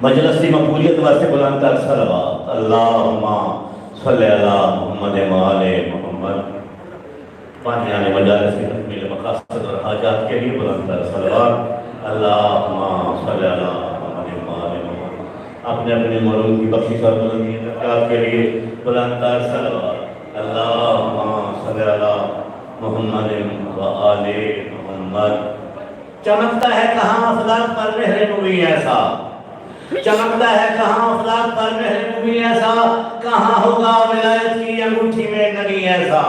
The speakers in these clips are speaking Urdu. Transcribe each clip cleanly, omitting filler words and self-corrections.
مجلس کی مقبولیت واسطے بلند تر صلوات اللہم صلی علی محمد وآل محمد. پانیان مجالس کی تکمیل مقاصد اور حاجات کے لیے بلند تر صلوات اللہم صلی علی محمد وآل محمد. اپنے اپنے مرحوم کی بخشش اور بلندی درجات کے لیے بلند تر صلوات اللہم صلی علی محمد وآل محمد. چمکتا ہے کہاں افلاک پر مہر نبی ایسا، چمکتا ہے کہاں افلاک پر مہر نبی ایسا، کہاں ہوگا ولایت کی انگوٹھی میں نگی ایسا.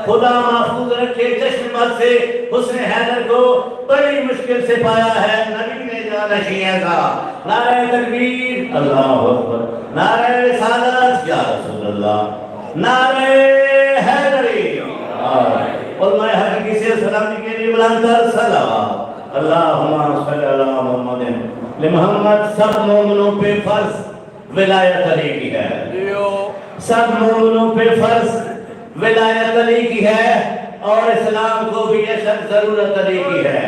خدا محفوظ رکھے چشم بد سے حسن حیدر کو بڑی مشکل سے پایا ہے نبی نے جانشی ایسا. نعرہ تکبیر اللہ اکبر، نعرہ رسالت یا رسول اللہ، نعرہ حیدری. علماء حقیقی سے سلامی کے لیے بلند تر صلوات اللہم صلی علی محمد. محمد سب مومنوں پہ فرض ولایت علی کی ہے، سب مومنوں پہ فرض ولایت علی کی ہے، اور اسلام کو بھی یہ شرط ضرورت علی کی ہے.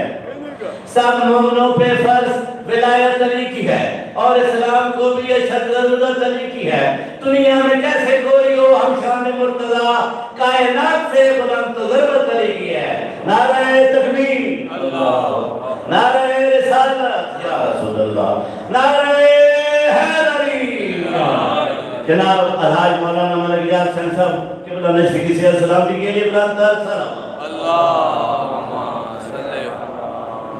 سب مومنوں پہ فرض ولایت علی کی ہے، اور اسلام کو بھی یہ شرط ضرورت علی کی ہے. دنیا میں کیسے کوئی ہو ہم شان مرتضی، کائنات سے بلند تو ضرورت علی کی ہے. نعرہ تکبیر اللہ، نعرہ رسالت یا رسول اللہ، نعرہ حیدری. جناب الحاج مولانا ملک یار سن صاحب قبلہ نشفی سے سلامتی کے لیے بلند تر صلوات اللہم صلی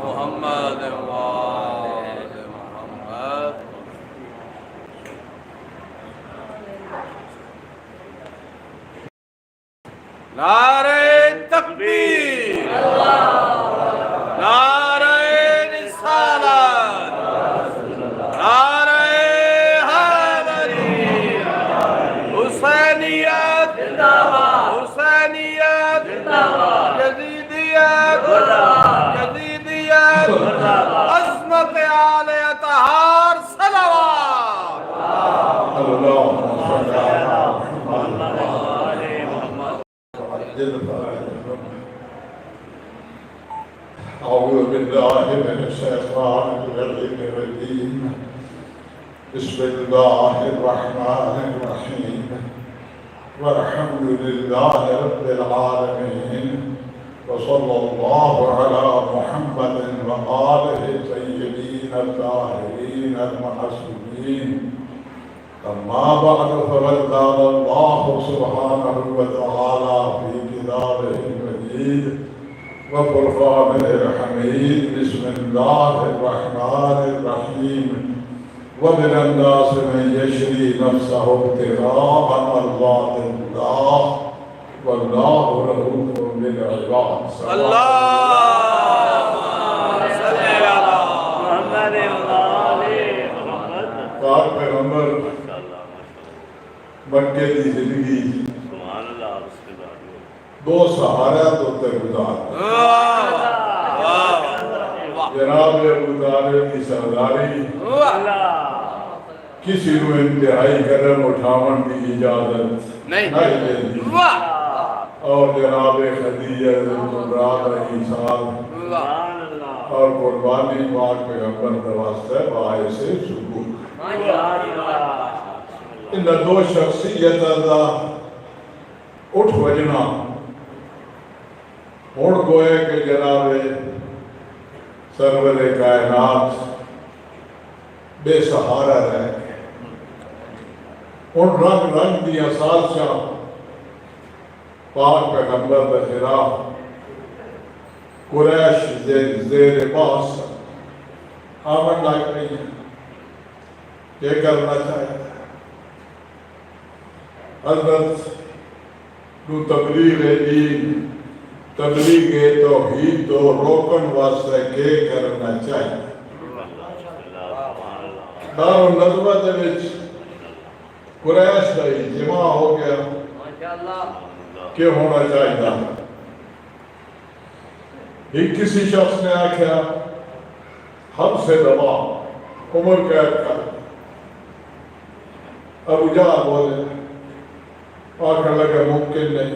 محمد وآل محمد. نعرہ تکبیر، نعرہ رسالت، نعرہ حیدری. حسینیت حسینیت، یزیدیت یزیدیت، عظمت آل اطہار صلوات. أعوذ بالله من الشيطان الرجيم. بسم الله الرحمن الرحيم. والحمد لله رب العالمين، وصلى الله على محمد وآله الطيبين الطاهرين المعصومين. أما بعد فقد قال الله سبحانه وتعالى في كتابه المجيد وفرقانه الحميد. بسم الله الرحمن الرحيم. ومن الناس من يشري نفسه ابتغاء مرضات الله والله رؤوف بالعباد. اللہم صلی علی محمد وآل محمد. پاک پیغمبر مکے کی زندگی دو سہارا تو گزار. جناب ابو طالب کی سرداری کسی کو انتہائی قدم اٹھاون کی اجازت نہیں دیتی، اور جناب خدیجہ کبریٰ علیہ السلام اور قربانی پاک پیغمبر دواسطہ باعث سکوت. ان دو شخصیت اللہ اٹھ وجنا ہون گوئے کہ جناب سرور کائنات بے سہارا رہ گئے. ان رنگ رنگ دیا سازشاں پاک پیغمبر بخلاف قریش زیر باس آمن لگ رہی ہیں. یہ کرنا چاہیے حضرت کو تبلیغ دین، تبلیغ توحید تو روکن واسطے کے کرنا چاہیے. دار النظمہ دے وچ قریش کا اجتماع ہو گیا کہ ہونا چاہیے. ایک کسی شخص نے آکھیا ہم سے دبا عمر قید کر. ابو جہل بولے آخر لگا ممکن نہیں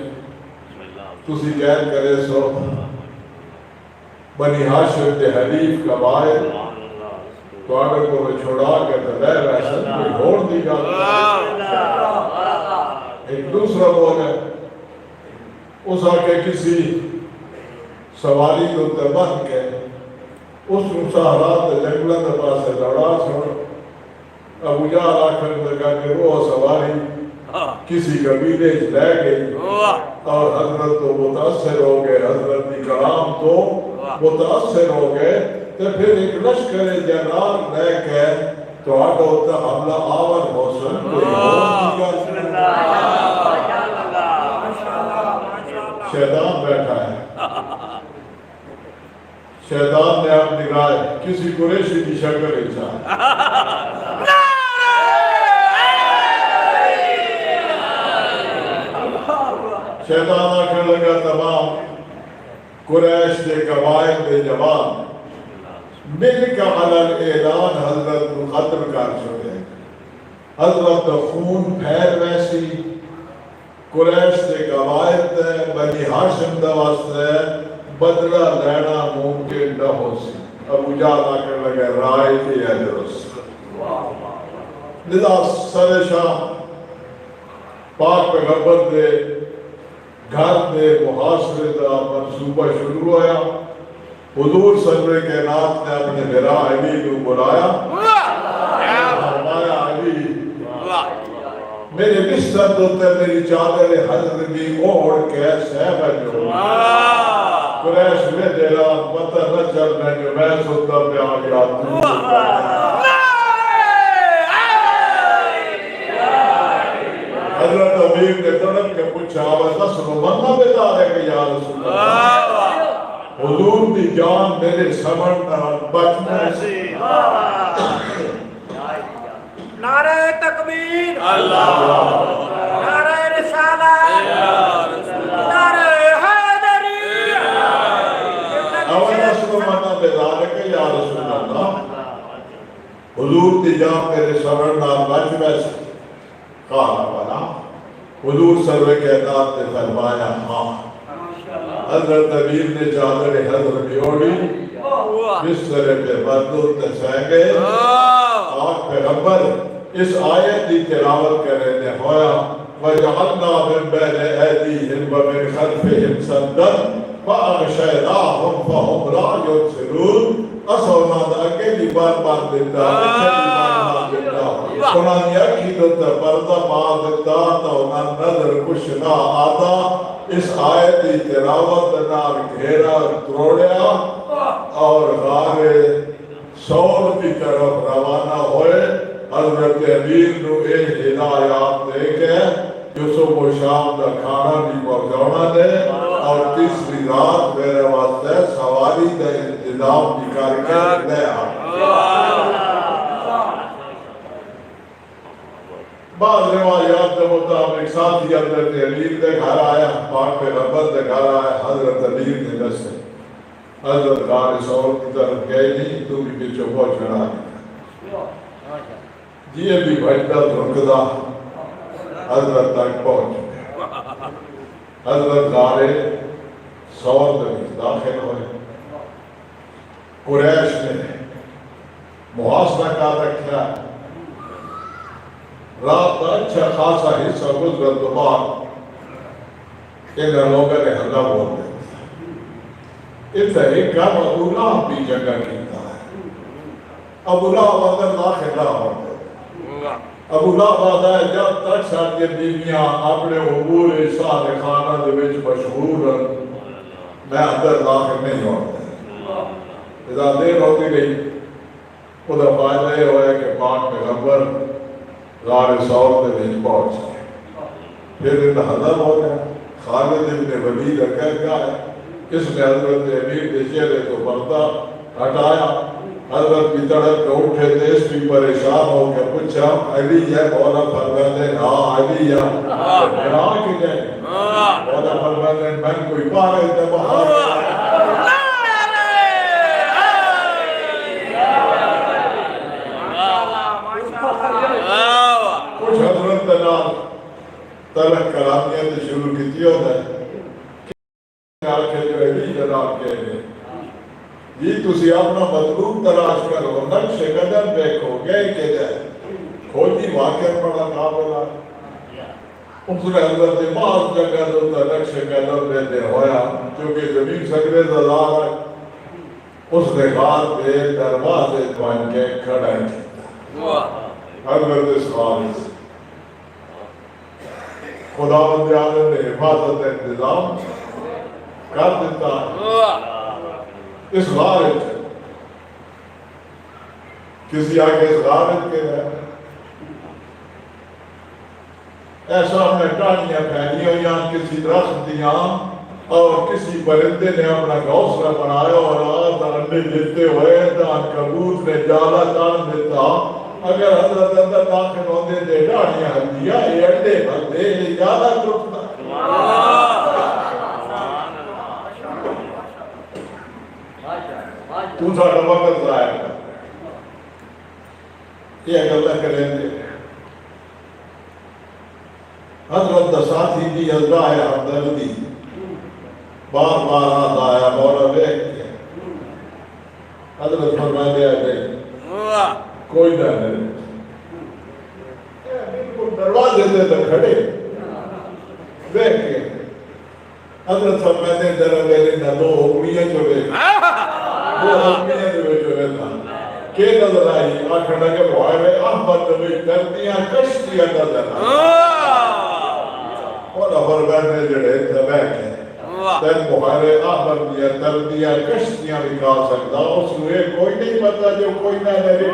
تسی قید کرے سو بنی ہاشم کے حریف قبائل تو آگر کو چھوڑا کے تلے رہسن کوئی ہوڑ دی گا ایک دوسرا بولے اس آکے کسی سواری کو تباہ کے اس مساحرات جنگلہ کے پاس سے لڑا چھوڑ ابو جہل آخر لگا کہ وہ سواری کسی قبیلے لے گئی اور حضرت تو متاثر ہو گئے حضرت کی کلام تو متاثر ہو گئے تو پھر ایک لشکر جنرال لے کے تو آٹھا ہوتا حملہ آور حسن کوئی شیطان بیٹھا ہے شیطان نے اپنی رائے کسی قریشی کی شکل اچھا شیطان آخر لگا تمام قریش کے قبائل کے جوان مل کا علل اعلان حضرت کو ختم کر چھوڑے حضرت خون پھیر ویسی قریش کے قبائل تے بنی ہاشم دا واسطے بدلہ لینا ممکن نہ ہو سی ابو جہل آخر لگا رائے کی ہے درست لذا سر شاہ پاک پیغمبر دے گھر دے محاصرے دا منصوبہ شروع ہویا حضور صلی کائنات نے اپنے میرا علی کو بلایا فرمایا علی میرے بستر دوتے میری چادر حضرت بھی اوڑ کے سہبہ جو قریش میں دیلا پتہ نہ چلنے جو میں سوتا پہ آگیا حضرت امیر نے تڑپ کے پوچھا بس سنو بندہ بیدار ہے کہ یا رسول اللہ حضور دی جان میرے سمرنا بچنا ہے نعرہ تکبیر نعرہ رسالت نعرہ حیدری اولا سنو بندہ بیدار ہے کہ یا رسول اللہ حضور دی جان میرے سمرنا بچنا ہے کہا والا حضور صلی کائنات نے فرمایا ہاں حضرت امیر نے چادر حضرت بیوڑی بستر پہ مردود نے سہ گئے آج پیغمبر اس آیت کی تلاوت کرنے ہویا وَجَعَلْنَا مِن بَيْنِ أَيْدِيهِمْ وَمِنْ خَلْفِهِمْ سَدًّا فَأَغْشَيْنَاهُمْ فَهُمْ لَا يُبْصِرُونَ اصلا دا اکیلی بار بار دیتا اکیلی بار بار دیتا انہوں نے اکی دیتا پردہ مار دیتا تا انہوں نظر کچھ نہ آتا اس آیت کی تلاوت نار گھیرا توڑیا اور غار سور کی طرف روانہ ہوئے حضرت امیر نو ایک ہدایات دے کے جو صبح و شام دا کھانا بھی پہنچانا دے اور تیسری رات میرے واسطے سواری دا انتظام بھی کر کے لے بعض روایات کے مطابق ساتھی حضرت علی دے گھر آیا پاک پیغمبر دے گھر آیا حضرت علی نے دسے حضرت غار سور کی طرف گئے نہیں تو بھی پیچھے بہت چڑھا یہ بھی بھجدہ دھرکدہ حضرت تک پہنچ گئے حضرت غار سور میں داخل ہوئے قریش نے محاصرہ کا رکھا رات کا اچھا خاصا حصہ گزر تو بعد ان لوگوں نے حملہ بول دیا اتنا ایک کام ابو لہب بھی جگہ کیتا ہے ابو لہب اندر داخل نہ ہوتے ابو لہب آتا ہے جب تک ساتھ بیویاں اپنے امور سارے خانہ دے وچ مشہور ہیں میں اندر داخل نہیں ہوتا اذا دیر ہوتی رہی خدا فائدہ یہ ہویا کہ پاک پیغمبر غار سور دے وچ پہنچ گئے پھر ان حضر ہو گیا خالد ابن ولید کہہ گیا ہے اس نے حضرت امیر کے چہرے کو پردہ ہٹایا حضرت کی طرف کے اٹھے دیش بھی پریشان ہو کے پوچھا علی ہے مولا فرماتے ہیں ہاں علی ہے میرا کی جائے مولا فرماتے ہیں میں کوئی پارے تھے باہر کچھ تلک کرانیاں نے شروع کی ہوتا ہے آنکھیں جو ہے بھی جناب کہہ رہے جی تسی اپنا مطلوب تلاش کرو نقش قدم دیکھو گئے کہ جائے کھوجی واقع پڑا قابل آئے اس نے حضرت بعض جگہ دوتا نقش قدم دیتے ہویا چونکہ زمین سکرے زلال ہے اس نے غار پہ دروازے بن کے کھڑا ہے حضرت خالص خداوند عالم نے حفاظت انتظام کر دیتا ہے اس غارج کسی آگے اس غارج کے ہے ایسا ہمیں ٹانیاں پھیلی ہوئی یا کسی درخت دیاں اور کسی پرندے نے اپنا گھونسلہ بنایا اور آج انڈے دیتے ہوئے دان کبوت نے جالا تان دیتا اگر حضرت اندر داخل ہوتے تھے ٹانیاں دیا یہ انڈے بھرتے یہ زیادہ ٹوٹتا تو ساڑھا وقت ضائع کر یہ اللہ کریں گے حضرت ساتھی کی اللہ ہمدردی بار بار آتا آیا مولا بیک کے حضرت فرمائے دیا گئے کوئی نہ نہیں بالکل دروازے دے در کھڑے بیک کے حضرت فرمائے دیا در میرے نہ دو حکمیہ جو بیک وہ حکمیہ جو بیک تھا کہ نظر آئی آنکھڑ لگے بھائے احمد نبی کرتیاں کشتیاں نظر آئی اور افر بیٹھنے جڑے تبیک ہے تین بخارے آخر دیا تردیا کشتیاں نکال سکتا اس لیے کوئی نہیں پتا جو کوئی نہ میرے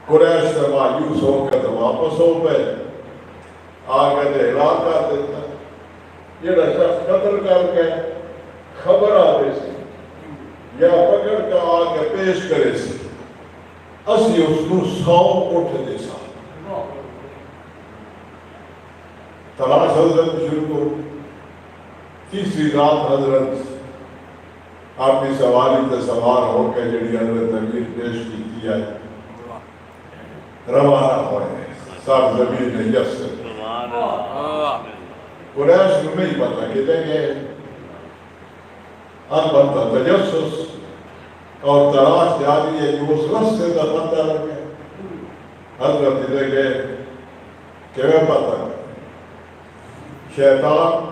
قریش سے مایوس ہو کر واپس ہو پہ آگے دے علاقہ دیتا یہ شخص قتل کر کے خبر آتے سے یا پکڑ کا آگے پیش کرے سے اسی اس کو 100 اٹھ دے سا تلاش حضرت شروع کو تیسری رات حضرت اپنی سواری سے سوار ہو کے جڑی حضرت امیر پیش کی ہے روانہ ہوئے سب زمین نے یس قریش میں ہی پتا کہتے گئے البتہ تجسس اور تلاش جاری ہے کہ اس رستے کا پتہ لگے حضرت دے گئے کہ میں پتہ شیطان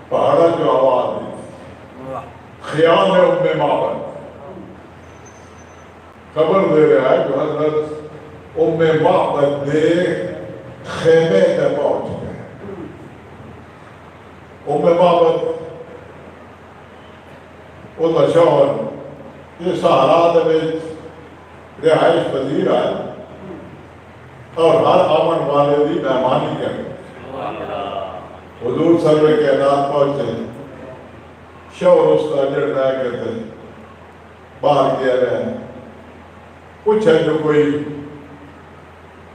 پہاڑا جو آواز دی خیام ہے ام معبد خبر دے رہا ہے کہ حضرت ام معبد دے خیمے سے پہنچ گئے ام معبد اس کا شوہر یہ سہارات میں رہائش پذیر ہے اور ہر آمن والے بھی مہمانی کریں حضور سروے کے اعلان پہنچے شوہر اس کا جڑ رہا کہتے باہر کیا رہے کچھ ہے جو کوئی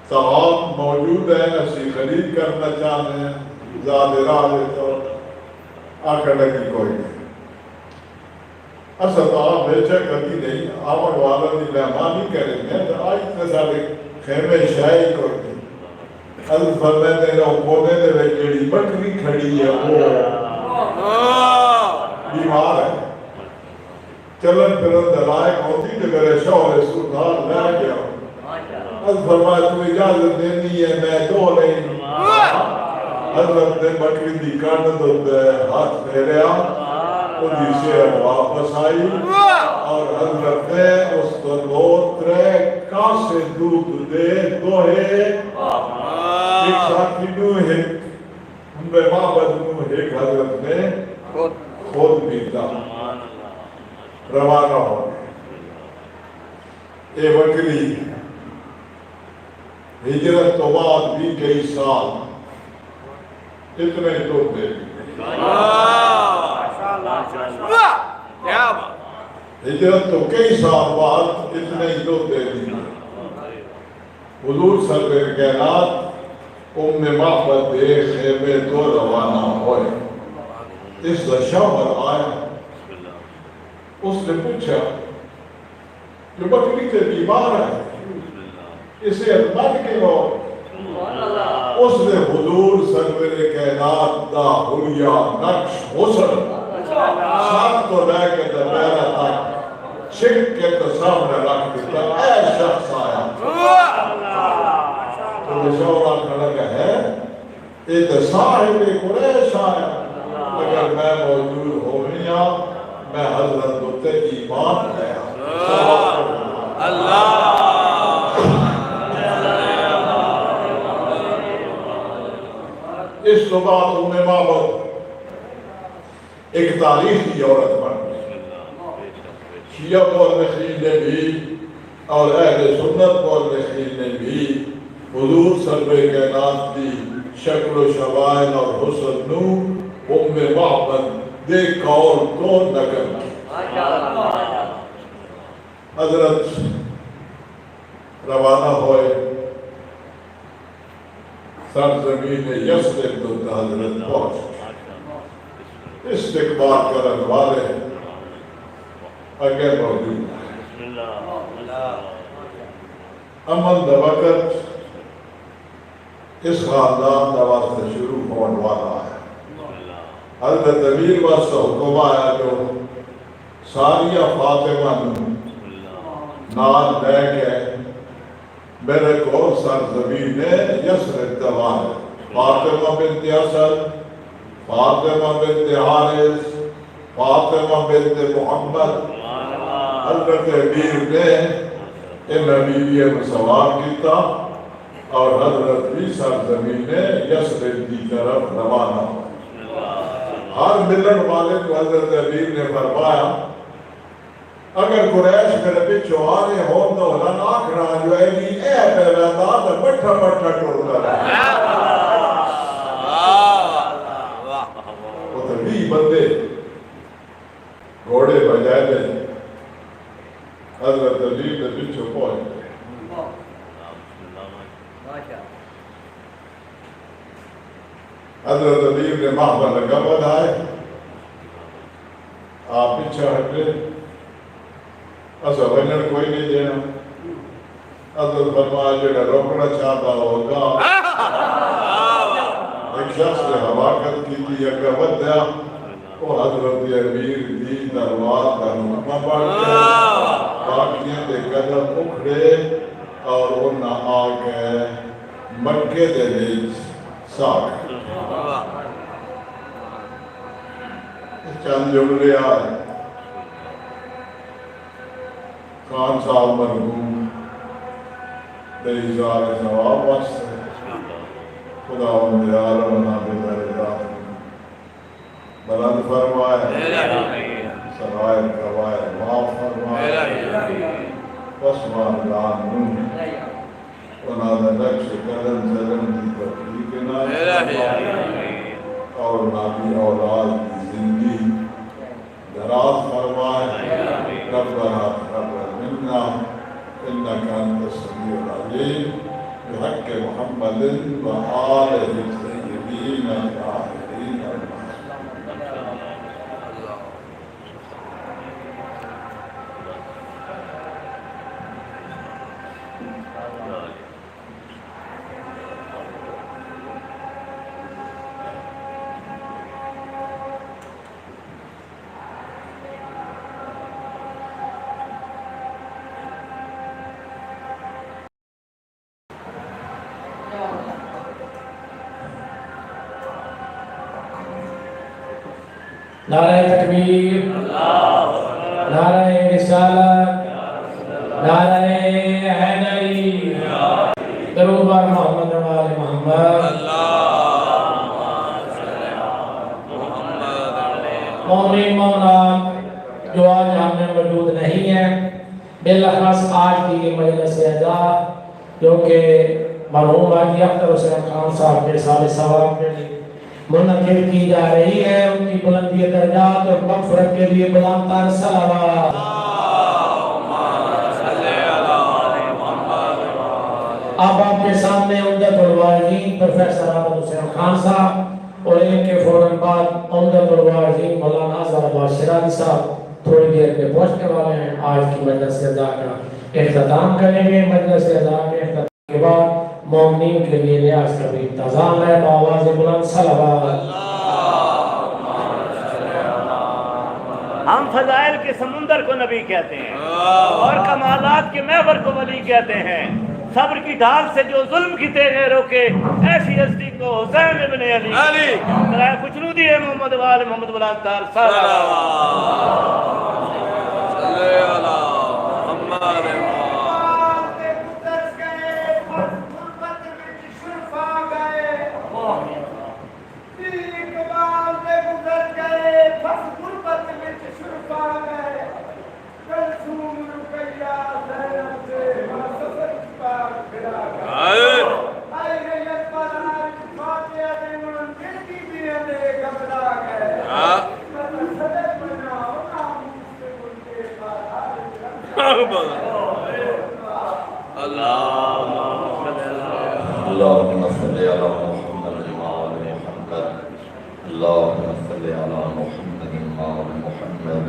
طعام موجود ہے اسی خرید کرنا چاہتے ہیں زیادہ راہ تو آکر لگی کوئی نہیں اصل طعام بیچے کبھی نہیں آمن والا نہیں مہمانی کریں گے تو آج اتنے سارے خیمے شاہی کوئی نہیں حضرت فرمائے دے کونے دے میں جیڑی بکری کھڑی ہے وہ بیمار ہے چلن پھرن دلائق ہوتی تو میرے شوہر سلطان لے گیا حضرت فرمائے تو اجازت دینی ہے میں دو نہیں حضرت نے بکری دی کانڈ دے ہاتھ پھیریا انہی سے واپس آئی اور حضرت نے اس کو دو ترے کاسے دودھ دے دوہے ایک ساتھی نو ہے ان میں معبد نو ایک حضرت نے خود بیتا روانہ ہو اے بکری ہجرت تو بعد بھی کئی سال اتنے تو دے ہجرت تو کئی سال بعد اتنے ہی تو دے دی حضور سرور کائنات ام معبد دے خیمے تو روانہ ہوئے اس کا شوہر آیا اس نے پوچھا جو بکری کے بیمار ہے اسے من کے لو اس نے حضور سرور کائنات دا حلیہ نقش حسن ساتھ تو لے کے درمیرہ تک چھک کے تو سامنے رکھ دیتا اے شخص آیا تو شورا کھڑا ہے یہ تو صاحب قریش آیا اگر میں موجود ہو گیا میں حضرت تے ایمان لیا اللہ اس تو بعد معبد ایک تاریخی عورت بن گئی شیعہ مورخین نے بھی اور اہل سنت مورخین نے بھی حضور سرور کائنات کی شکل و شمائل اور حسن نو معبد دے قول کو نقل حضرت روانہ ہوئے سرزمین یثرب تو حضرت پہنچ استقبال کرنے والے اگر موجود امن دا وقت اس خاندان دا واسطے شروع ہونے والا ہے حضرت امیر واسطے حکم آیا جو ساریہ فاطمہ نال لے کے میرے کو سرزمین یثرب دوان فاطمہ بنت اسد فاطمہ بنت حارث فاطمہ بنت محمد حضرت امیر نے ان نبیلیہ میں سوار کیتا اور حضرت بھی سرزمین یثرب کی طرف روانہ ہر ملن والے کو حضرت امیر نے فرمایا اگر قریش میرے پیچھو آنے ہوں تو ہلن آکھنا جو ہے کہ اے پہلا دادا بٹھا بٹھا ٹوڑتا رہا وہ تو بھی بندے گھوڑے بجائے دے حضرت امیر نے پیچھو پہنچ گئے حضرت امیر نے محبت لگا بدھائے آپ پیچھے ہٹے ایسا بنر کوئی نہیں دینا حضرت فرمایا جڑا روکنا چاہتا ہوگا ایک شخص نے حواقت کی تھی اگر ودیا وہ حضرت امیر دی دربار کا نکمہ پڑھ گیا باقیاں دے قدم اکھڑے اور انہاں آگے مکے دے لیج ساکھ چند جملے آئے خان صاحب مرحوم دیزار ثواب واسطے خدا بند عالم نابی درجات بلند فرمائے سرائر قوائر معاف فرمائے واسمان لان نون ونادہ نقش قدم زدن کی تفریق نائے اور نابی اولاد کی زندگی دراز فرمائے ربنا تقبل منا انك انت السميع العليم بحق محمد وآله الطيبين الطاهرين نعرہ تکبیر، نعرہ رسالت، نعرہ حیدری، درود بر محمد و آل محمد۔ مومن مومنات جو آج ہم میں موجود نہیں ہیں، بالاخص آج کی یہ مجلس اعزا جو کہ مرحوم حاجی اختر حسین خان صاحب کے سال ثواب کے لیے منعقد کی جا رہی ہے، ان کی بلندی درجات اور مغفرت کے لیے بلند تر صلوات۔ اب آپ کے سامنے عمدۃ الواعظین پروفیسر احمد حسین خان صاحب اور ان کے فوراً بعد عمدۃ الواعظین مولانا اظہر عباس شیرازی صاحب تھوڑی دیر میں پہنچنے والے ہیں۔ آج کی مجلس اعزا کا اختتام کریں گے۔ مجلس اعزا کے کے بعد مومنین کے لیے نیاز کا بھی انتظام ہے. بآواز بلند صلوات. ہم فضائل کے سمندر کو نبی کہتے ہیں اور کمالات کے محور کو ولی کہتے ہیں. صبر کی ڈھال سے جو ظلم کی تیغیں روکے ایسی ہستی کو حسین ابن علی ذرا کچھ رو دیے محمد وال محمد بلند تار اللهم صل على محمد وآل محمد. اللهم صل على محمد وآل محمد.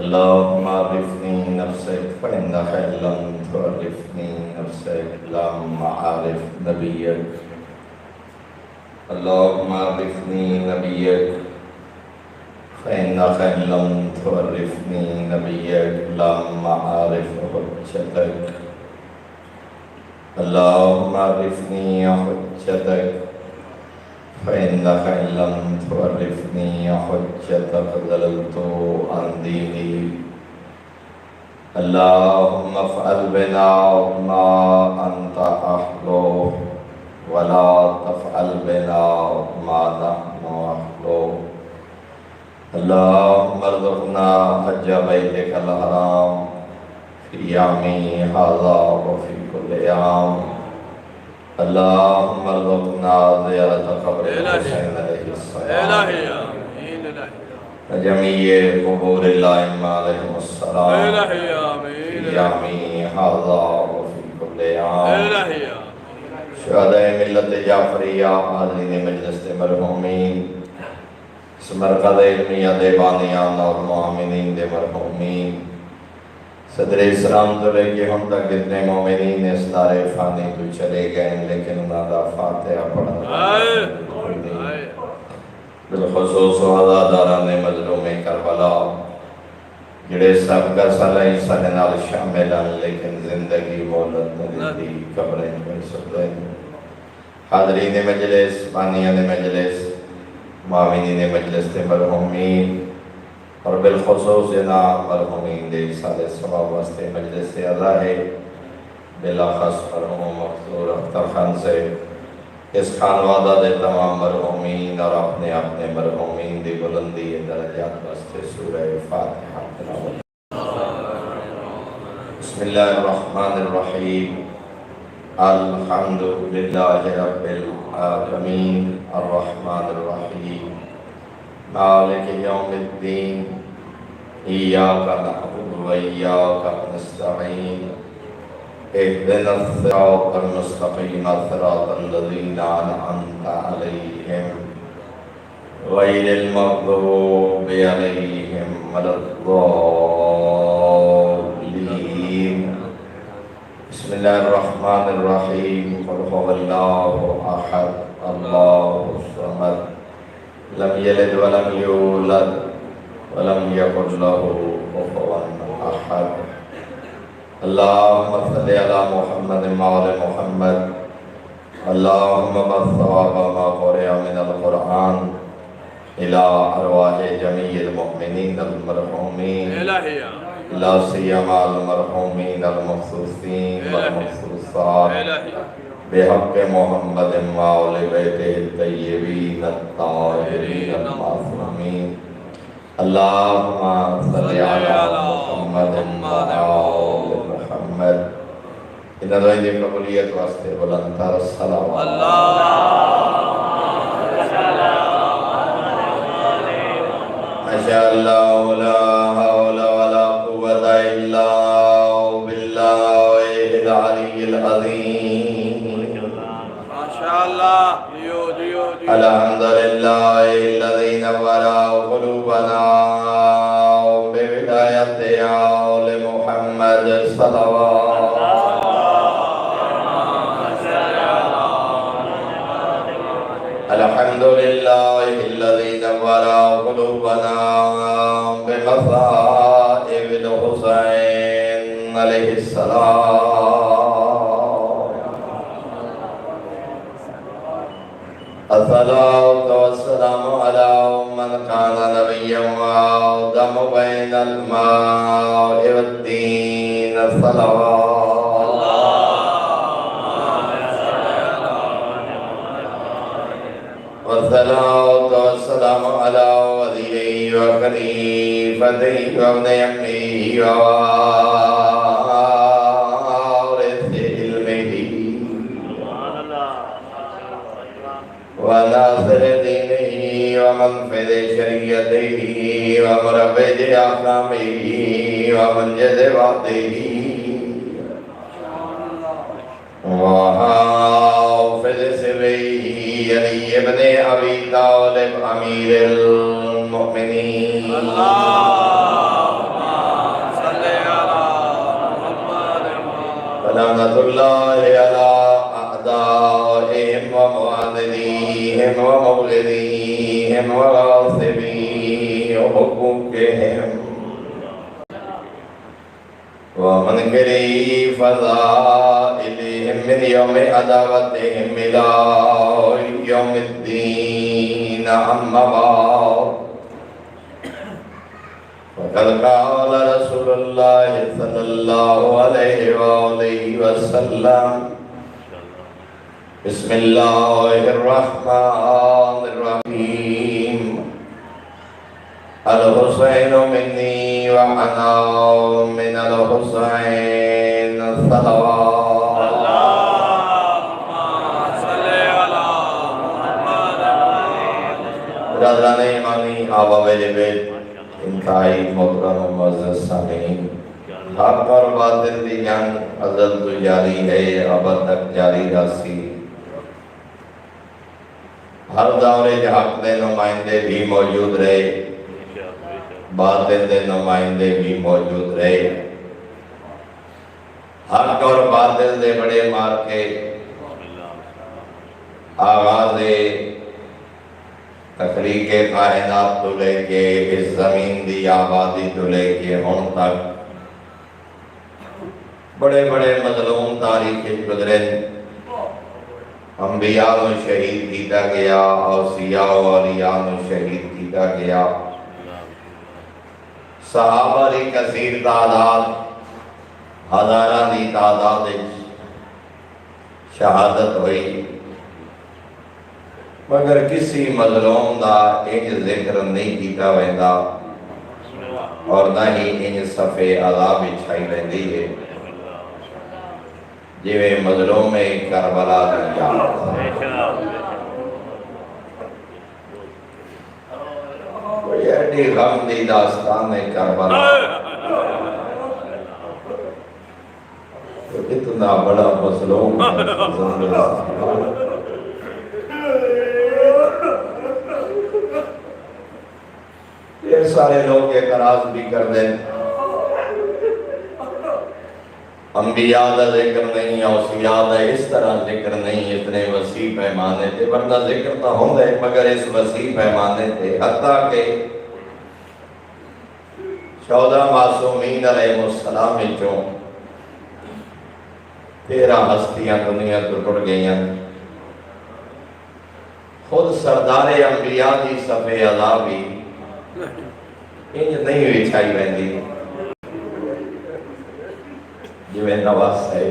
اللهم عرفني نفسك فإنك إن لم تعرفني نفسك لم أعرف نبيك. اللهم عرفني نبيك فإنك إن لم تعرفني نبيك لم أعرف حجتك. اللهم عرفني حجتك فإنك إن لم تعرفني حجتك ضللت عن ديني. اللهم افعل بنا ما أنت أهله ولا تفعل بنا ما نحن أهله. اللهم ارزقنا حج بيتك الحرام في يومي هذا وفي كل يوم. اللهم ارزقنا زيارة قبر الحسين عليه السلام وجميع قبور الأئمة عليهم السلام في يومي هذا وفي كل يوم. شهداء ملت جعفریہ حاضرین مجلس مرحومین اس مرکز علمیہ دیوانیان اور مومنین دے مرحومین صدر اسلام تو لے کے ہم تک جتنے مومنین اس دار فانی تو چلے گئے لیکن انہاں دا فاتحہ پڑھا بالخصوص عزاداران مظلوم کربلا جڑے سب کا صلاحی سارے نال شامل ہیں لیکن زندگی مولت ندی قبریں میں سکتے حاضرین مجلس بانیان مجلس معاونین مجلس تے مرحومین اور بالخصوص جناب مرحومین دے سارے ثواب واسطے مجلس سے ادا ہے بلاخص مرحوم مقصور اختر خان سے اس خانوادہ دے تمام مرحومین اور اپنے اپنے مرحومین دی بلندی درجات واسطے سورہ فاتحہ تلاوت. بسم اللہ الرحمن الرحیم. الحمد للہ رب العالمین الرحمن الرحیم مالک یوم الدین ایاک نعبد و ایاک نستعین اهدنا الصراط المستقیم صراط الذین انعمت علیہم غیر المغضوب علیہم ولا الضالین. بسم اللہ الرحمن الرحیم. قل هو اللہ احد اللہ الصمد لم یلد ولم یولد ولم یکن له کفوا احد. اللهم صل على محمد وآل محمد. اللهم بالثواب ما قرئ من القرآن إلى أرواح جميع المؤمنين المرحومين لا سيما المرحومين المخصوصين والمخصوصات بحق محمد وآل بيته الطيبين الطاهرين المعصومين. اللهم صل على محمد وآل محمد. ان دعائیں دی قبولیت واسطے بلند تر صلوات. ماشاء اللہ لا حول ولا قوة الا بالله العلی العظیم. الحمد للہ الذی نور قلوبنا بولایت آل محمد صلوات. الحمد لله الذي نور قلوبنا بمصائب الحسين عليه السلام. الصلاة والسلام على من كان نبيا وآدم بين الماء والدين. الصلوات والصلاة والسلام على وليه وخليفته وابن عمه ووارث علمه وناصر دينه ومنفذ شريعته ومروج أحكامه ومنجز وعده وحافظ سره علي بن أبي طالب أمير المؤمنين. اللهم صل على محمد. ولعنة الله على أعدائهم ومعانديهم ومبغضيهم وغاصبي حقوقهم ومنكري فضائلهم من يوم عداوتهم إلى يوم الدين. أما بعد، فقد قال رسول الله صلى الله عليه وآله وسلم: بسم الله الرحمن الرحيم. الحسين مني وأنا من الحسين. الصلوات. اللهم صل على محمد. برادران ایمانی، آبا بیت، انتہائی محترم و معزز سامعین، حق اور باطل دی جنگ ازل تو جاری ہے، ابد تک جاری رہسی. ہر دور حق دے نمائندے بھی موجود رہے، باطل دے نمائندے بھی موجود رہے. حق اور باطل دے بڑے مار کے آغاز تخلیق کائنات تو لے کے اس زمین دی آبادی تو لے کے ہون تک بڑے بڑے مظلوم تاریخ گزرے. انبیاء نو شہید کیتا گیا، اوصیاء و اولیاء نو شہید کیتا گیا. صحابہ دی کثیر تعداد، ہزاراں دی تعداد شہادت ہوئی، مگر کسی مظلوم دا انج ذکر نہیں کیتا ویندا اور نہ ہی انج صفے عذاب چھائی ویندی ہے جویں مظلوم کربلا دا جان. کوئی ایڈی غم دی داستان ہے کربلا، کتنا بڑا مظلوم ہے. یہ سارے لوگ اعتراض بھی کر دیں، انبیاء دا ذکر نہیں، اوصیاء دا اس طرح ذکر نہیں، اتنے وسیع پیمانے تھے. ورنہ ذکر تو ہوں گے مگر اس وسیع پیمانے تھے، حتیٰ کہ 14 معصومین علیہ السلام وچوں 13 ہستیاں دنیا تو ٹر گئیاں. خود سردار انبیاء دی صفے عذاب بھی انج نہیں وچھائی ویندی جویں نواز صاحب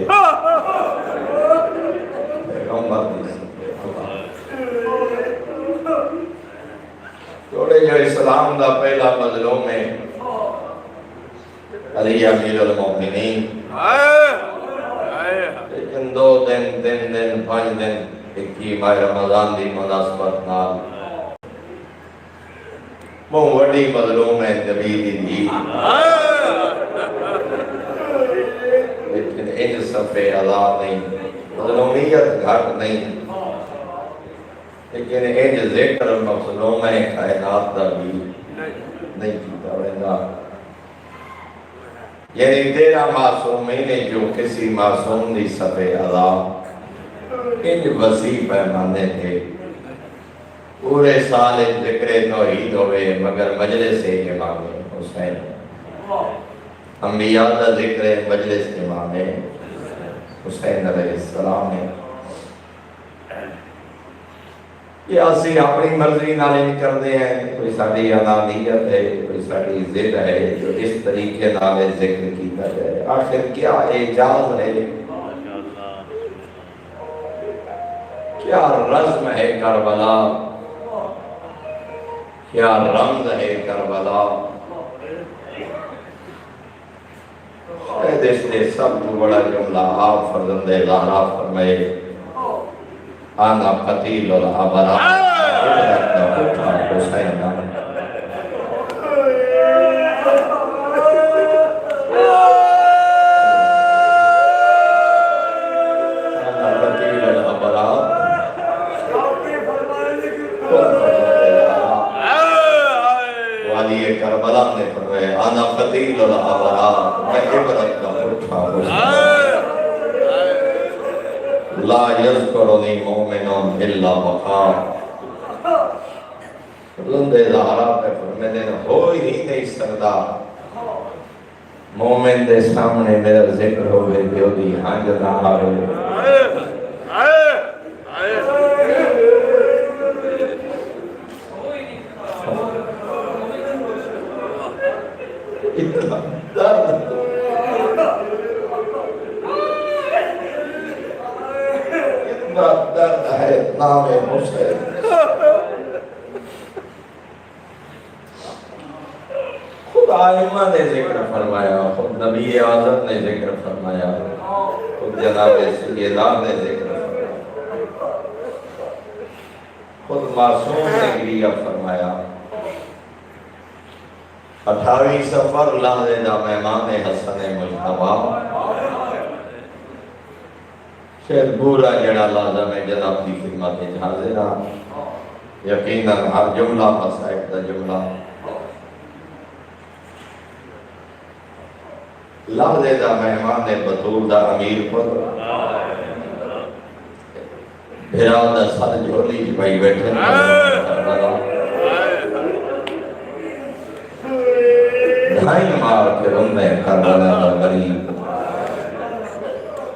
پیغمبر دی صفے عذاب. جوڑے جو اسلام دا پہلا مظلوم ہے علی امیر المومنین، لیکن 2 دن 3 دن 5 دن 21 ماہ رمضان دی مناسبت نال وہ وڈی مظلوم ہے نبی دی دی، لیکن ان صفے عذاب نہیں، مظلومیت گھٹ نہیں، لیکن ان ذکر مظلوم ہے کائنات دا بھی نہیں کیتا ویندا. یعنی 13 معصومین جو کسی معصوم دی صفے عذاب ان وسیع پیمانے تھے. پورے سال ذکر توحید ہوئے مگر مجلس امام حسین انبیاء کا ذکر مجلس امام حسین علیہ السلام ہے یہ اسی اپنی مرضی نال نہیں کرتے ہیں کوئی ساری انانیت ہے کوئی ساری ضد ہے جو اس طریقے نال ذکر کیتا جائے آخر کیا اعجاز ہے کیا رزم ہے کربلا کیا رمز ہے کربلا شاید اس نے سب کو بڑا جملہ آپ فرزند زہرا فرمائے آنا قتیل الابرار حسین والی کربلا نے فرمایا آنا قتیل الابرار میں عبرت کا اٹھا حسین لا یذکرنی مومن الا وقار لندے زہرا پہ فرمانے ہو ہی نہیں سکتا مومن دے سامنے میرا ذکر ہوئے جو دی ہنج نہ آئے اتنا درد درد ہے نام حسین خود آئمہ نے ذکر فرمایا خود نبی اعظم نے ذکر فرمایا خود جناب سیدہ نے ذکر فرمایا خود معصوم نے گریہ فرمایا 28 سفر لحظے دا مہمان حسن مجتبہ شاید بورا جڑا لازم ہے جناب کی خدمت حاضرہ یقیناً ہر جملہ مسائب دا جملہ لحظے دا مہمان بطول دا امیر پر بھرا دا سر جھولی جبائی بیٹھے ڈھائی مار کے رندے کربلا دا غریب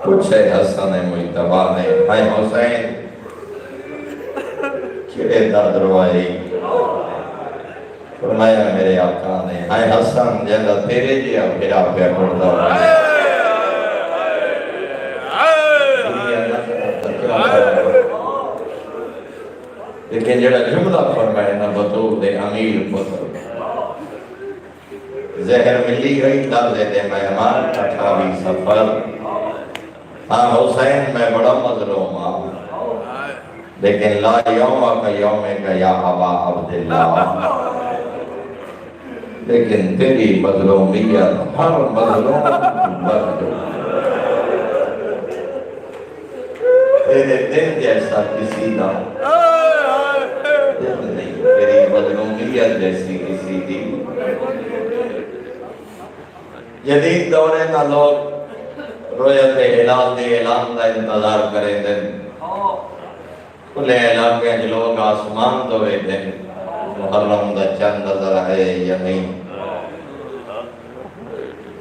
کچھ ہے حسن مجتبہ نے اے حسین کیڑے درد روائی فرمایا میرے آقا نے اے حسن جیسا تیرے جی اب میرا پیا کردہ لیکن جڑا جملہ فرمائے نا بطور دے امیر پتر زہر ملی گئی درد دے مہمان 28 سفر ہاں حسین میں بڑا مظلوم ہوں لیکن لا یوم کا یوم کا یا ابا عبداللہ لیکن تیری مظلومیت ہر مظلوم تیرے دن جیسا کسی دا دن نہیں تیری مظلومیت جیسی کسی دی جدید دورے نہ لوگ رویت ہلال دے اعلان دا انتظار کریں دن کھلے علاقے جو لوگ آسمان دوئے دن محرم دا چند نظر ہے یا نہیں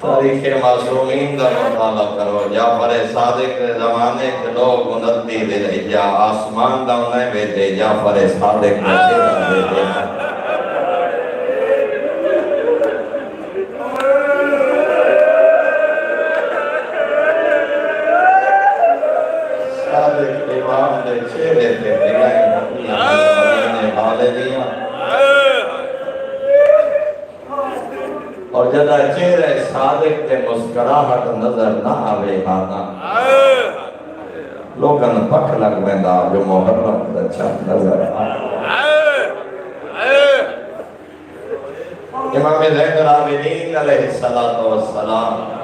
تاریخ معصومین دا مطالعہ کرو جعفر صادق زمانے کے لوگ 29 دل حجہ آسمان دا انہیں بیٹے جعفر صادق میں چیزیں بیٹے چہرے پہ دلائیں حالے دیا اور جدا چہرے صادق تے مسکراہٹ نظر نہ آوے ہانا لوگن پک لگ ویندا جو محرم دا چند نظر امام زین العابدین علیہ السلام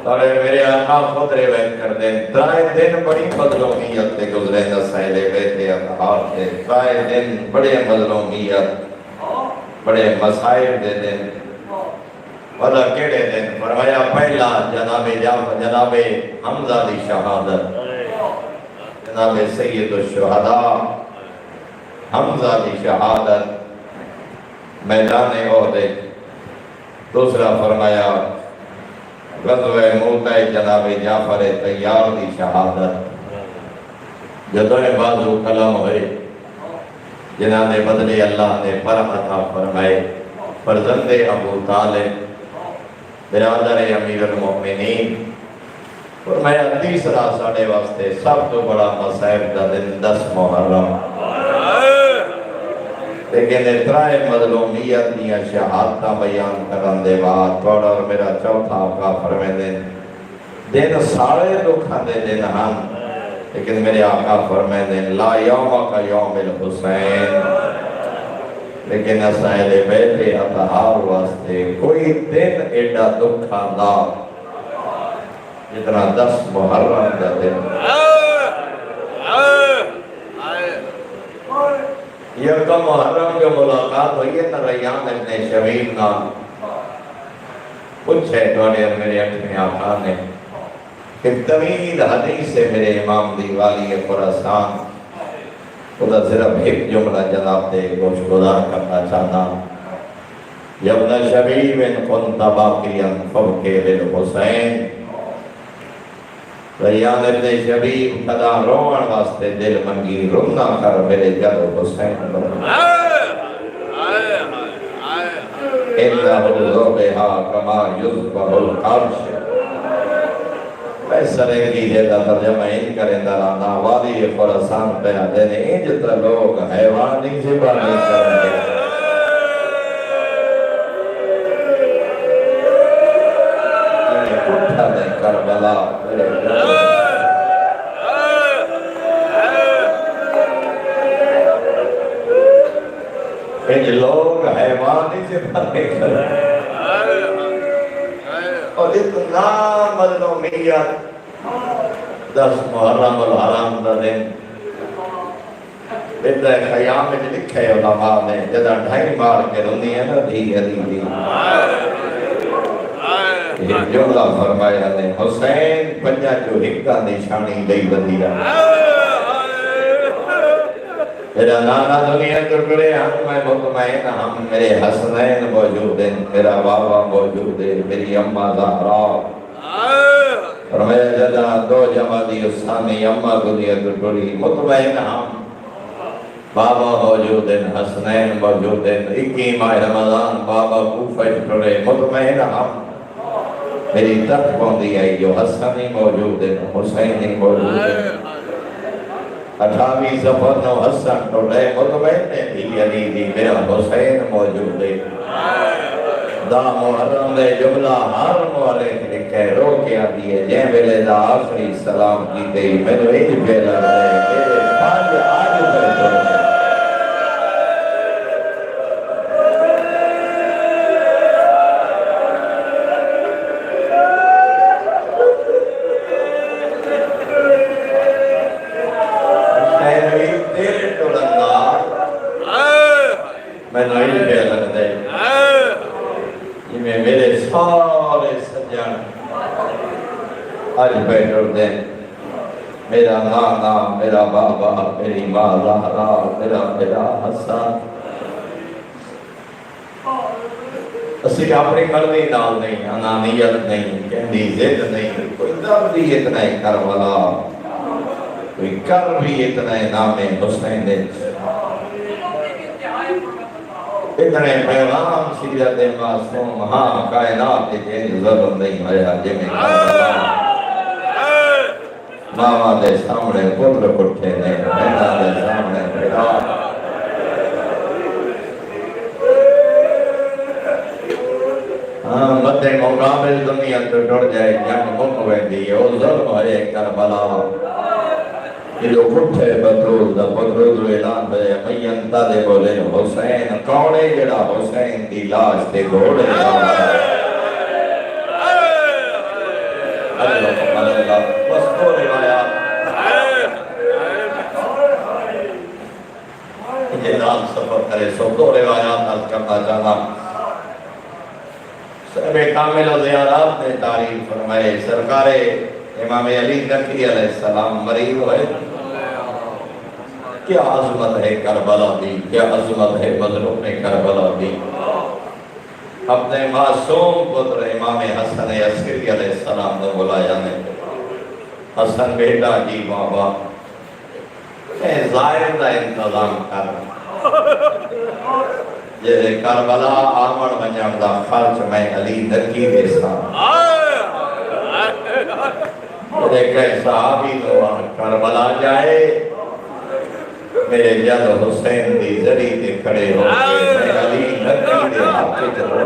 اور میرے آقا خود روایت کر دیں ترائے دن بڑی مظلومیت سے گزرے نسائلے بیٹھے اطہار سے ترائے دن بڑے مظلومیت بڑے مسائل دے دن وَلَا کیڑے دن فرمایا پہلا جناب حمزہ دی شہادت جناب سید الشہداء حمزہ کی شہادت میدان عہد، دوسرا فرمایا غزوہ موتہ جناب جعفر طیار کی شہادت، جدوں بازو قلم ہوئے جنہاں نے بدلے اللہ نے پر عطا فرمائے، فرزند ابو طالب برادر امیر المؤمنین۔ فرمایا تیسرا ساڑے واسطے سب تو بڑا مسائب دا دن 10 محرم، لیکن اترائے مظلومیت دیا شہادتہ بیان کرن دے بعد توڑا اور میرا چوتھا آقا فرمائے دن سارے دکھا دے دن ہم، لیکن میرے آقا فرمائے لا یوم کا یوم الحسین، لیکن اسائل بیت اطہار واسطے کوئی دن ایڈا دکھا دا جتنا 10 محرم دا دن۔ یکم محرم جو ملاقات ہوئی ہے نا ریان ابن شمیم نا پوچھے توڑے میرے اٹھنے آقا نے کہ طویل حدیث سے میرے امام دیوالی خراسان خدا صرف ایک جملہ جناب دے گوش گزار کرنا چاہتا یبن شبیب ان کنت باقیاً فوقے للحسین، ریان ابن شبیب خدا روان واسطے دل منگی رونا کر میرے جد حسین اِنَّهُ ذُوبِهَا كَمَا يُذْبَحُ الْقَرْشِ۔ میں سرنگی جیدہ ترجمہ ان کریں درانا وادی خراسان پہ دینے انجتا لوگ حیوانی زبانی کریں گے، کٹھا دیں کربلا میرے جد انج لوگ حیوانی زبانی کریں اور اتنا مظلومیت 10 محرم الحرام دا دن بیدہ خیام میں لکھے علماء نے جدہ ڈھائی مار کے رونی ہے نا دی علی دی یہ جملہ فرمایا نے حسین پنجا جو ہکا نشانی لئی بدیرہ میرا نانا دنیا ٹکڑے ہم میں مطمئن ہم میرے حسنین موجود ہیں، میرا بابا موجود ہے، میری اممہ زہرا اور میرے جدہ 2 جمادی اسلامی اممہ دنیا ٹکڑی مطمئن ہم بابا موجود ہیں، حسنین موجود ہیں، 21 ماہ رمضان بابا کوفہ ٹکڑے مطمئن ہم میری تخت پوندی آئی جو حسنی موجود ہیں، حسینی موجود ہیں، 28 سفر 9 حسن ٹوڑے مطمئن بھی علی دی میرا حسین موجود ہے۔ دا محرم دے جملہ ہر مولک لکھے رو کیا دیئے جیں بلے دا آخری سلام کی گئی میں نے ایج پہ لگ رہے میرے 5 آج پہ ٹوڑے آج بیٹھر دیں میرا نانا میرا بابا میری ماں زہرا میرا حسن اسی اپنی مرضی نال نہیں، انانیت نہیں، کہنی زد نہیں، کوئی در بھی اتنا ہی کربلا، کوئی کر بھی اتنا ہی نام حسین، اتنے پیغام سیرت معصوم ہاں کائنات جن ظلم نہیں ہویا جمیں کربلا ماما دے سامنے پتر کٹھے نے بہنا دے سامنے پیدا مدے مقابل دنیا تو ٹوڑ جائے جنگ مکویں دی او ظلم ہے کربلا یہ جو کٹھے بدرول دا بدرول اعلان بھئے مینتا دے بولے حسین کوڑے جڑا حسین دی لاش دے گھوڑے اللہ بس کو روایات یہ نام سفر کرے سو دو روایات آج کرنا چاہنا صحب کامل و زیارات نے تعریف فرمائے سرکار امام علی نقی علیہ السلام مریض ہوئے کیا عظمت ہے کربلا دی، کیا عظمت ہے مظلوم کربلا دی۔ اپنے معصوم پتر امام حسن عسکری علیہ السلام نے بلایا نے، حسن بیٹا جی بابا اے ظاہر دا انتظام کر، جیسے کربلا آمن بنیام دا خرچ میں علی نکی دے سا، ایک صحابی دعا کربلا جائے میرے جد حسین دی زری دے کھڑے ہو کے میں علی نکی دے آپ کے جلو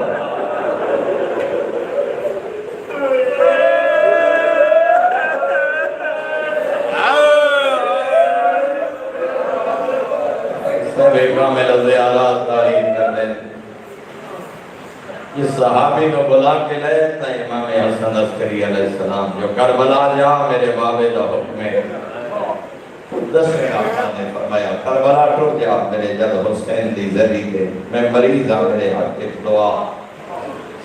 بیگم لفظ آلات تاریخ کر دیں۔ اس صحابی کو بلا کے لئے تھا امام حسن عسکری علیہ السلام جو کربلا جا میرے بابے دا حکم ہے۔ 10ویں آقا نے فرمایا کربلا ٹوٹ جا میرے جد حسین دی زری دے، میں مریض ہاں میرے حق دعا۔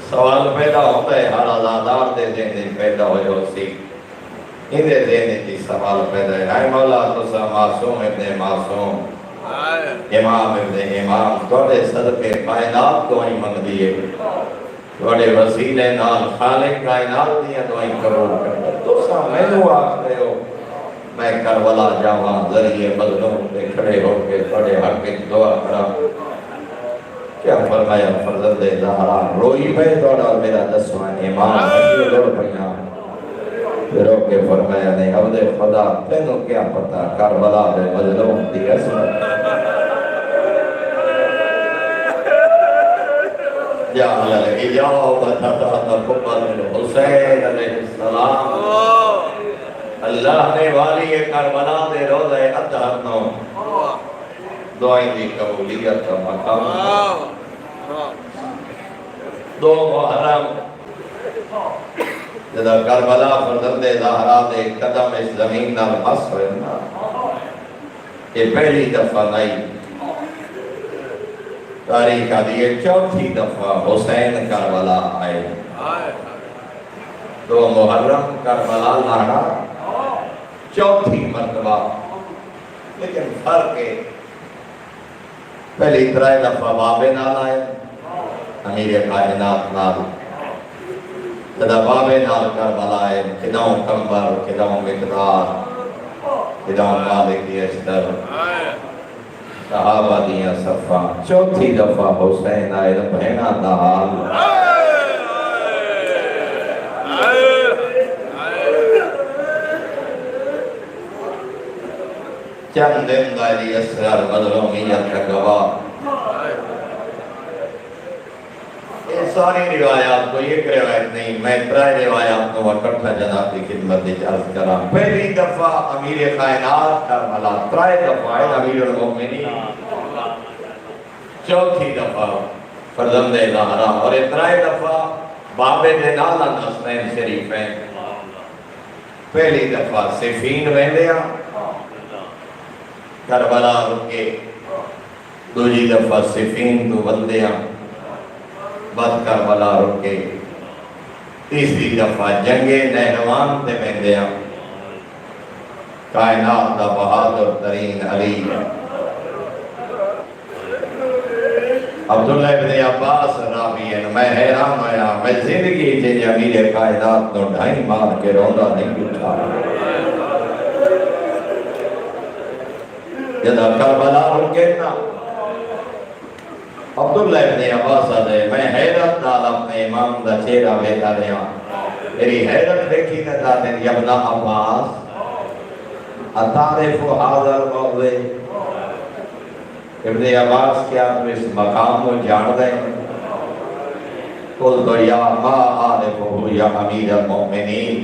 سوال پیدا ہوتا ہے ہر آزادار دے ذہن پیدا ہوئے ہو سی، اندے ذہن کی سوال پیدا ہے اے مولا تسا معصوم ابن معصوم امام ابن امام توڑے صدقے کائنات تو ہی منگ دیئے، توڑے وسیلے نال خالق کائنات دیا تو ہی قبول کرتا۔ تو سا میں دو آکھتے ہو میں کربلا جاواں ذریعے مظلوم پہ کھڑے ہو کے توڑے حق کی دعا کرا۔ کیا فرمایا فرزند زہرا روئی پہ توڑا میرا 10واں امام ہے لوڑ پہنا رو کے فرمایا نہیں عبد خدا تینوں کیا پتا کربلا میں مظلوم دی عصمت یا الاجابت تقبل حسین علیہ السلام۔ اللہ نے والی کربلا دے روزہ اطہر نو دعائیں دی قبولیت کا مقام۔ دو محرم جدا کربلا فرزند زہرا دے قدم اس زمین نال مس ہوئے نا، یہ پہلی دفعہ نہیں تاریخ آدھی 4تھی دفعہ حسین کربلا آئے۔ 2 محرم کربلا لڑا 4تھی مرتبہ، لیکن فرق ہے پہلی 3 دفعہ بابے نال آئے امیر کائنات نال، جدا بابے نال کربلا آئے کداؤں کمبر کداؤں مقدار کداؤں مالک دی اشتر صحابہ دیا صفا، 4تھی دفعہ حسین آئے بہنا دہال چند دن دائری اسرار مظلومیت کا گواہ۔ یہ ساری روایات کو ایک روایت نہیں، میں 3 روایات کو اکٹھا جناب کی خدمت عرض کرا۔ پہلی دفعہ امیر کائنات کربلا، 3 دفعہ امیر المؤمنین، 4تھی دفعہ فرزند زہرا اور 3 دفعہ بابے دے نالا حسنین شریفین۔ پہلی دفعہ صفین ویندیا کربلا رکے، دوجی دفعہ صفین تو بندیا بد کربلا رکے، تیسری دفعہ جنگے نہروان تے ویندیا کائنات دا بہادر ترین علی عبداللہ ابن عباس راوی ہے۔ میں حیران ہویا میں زندگی چے امیر کائنات تو ڈھائی مار کے روندا نہیں اٹھا، جدا کربلا رکے نا عبداللہ ابن عباس آدھے میں حیرت نال اپنے امام دا چہرہ بیٹھا دیا، میری حیرت دیکھی نتا دیں ابن عباس اتعرف هذا الموضع، ابن عباس کیا تو اس مقام کو جان دیں؟ قلت یا ما عارفہ یا امیر المؤمنین۔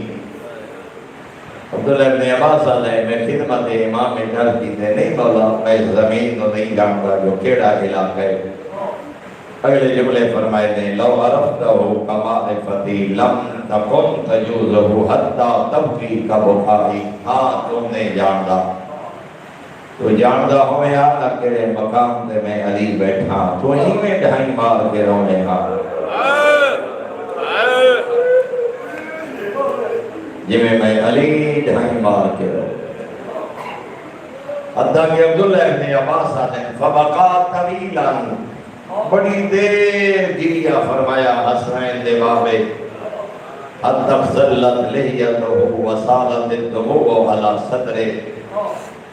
عبداللہ ابن عباس علیہ میں خدمت امام ڈر کی دے نہیں مولا میں زمین کو نہیں جانتا جو کیڑا علاقہ ہے۔ اگلے جملے فرمائے دیں لو عرفتہ کمعرفتی لم تکن تجوزہ حتی تبقی کا بخاری، ہاں تم نے جاندہ تو جاندہ ہوئے آنا کیڑے مقام دے میں علی بیٹھا تو ہی میں ڈھائی مار کے رونے ہاں جی میں علی ڈھائی مار کے رونے حتیٰ کہ عبداللہ ابن عباس آتے ہیں فبقا طویلا بڑی دیر گریا فرمایا حسنین دے بابے حتی ظلت لحیتہ وصالت الدموع علی صدرے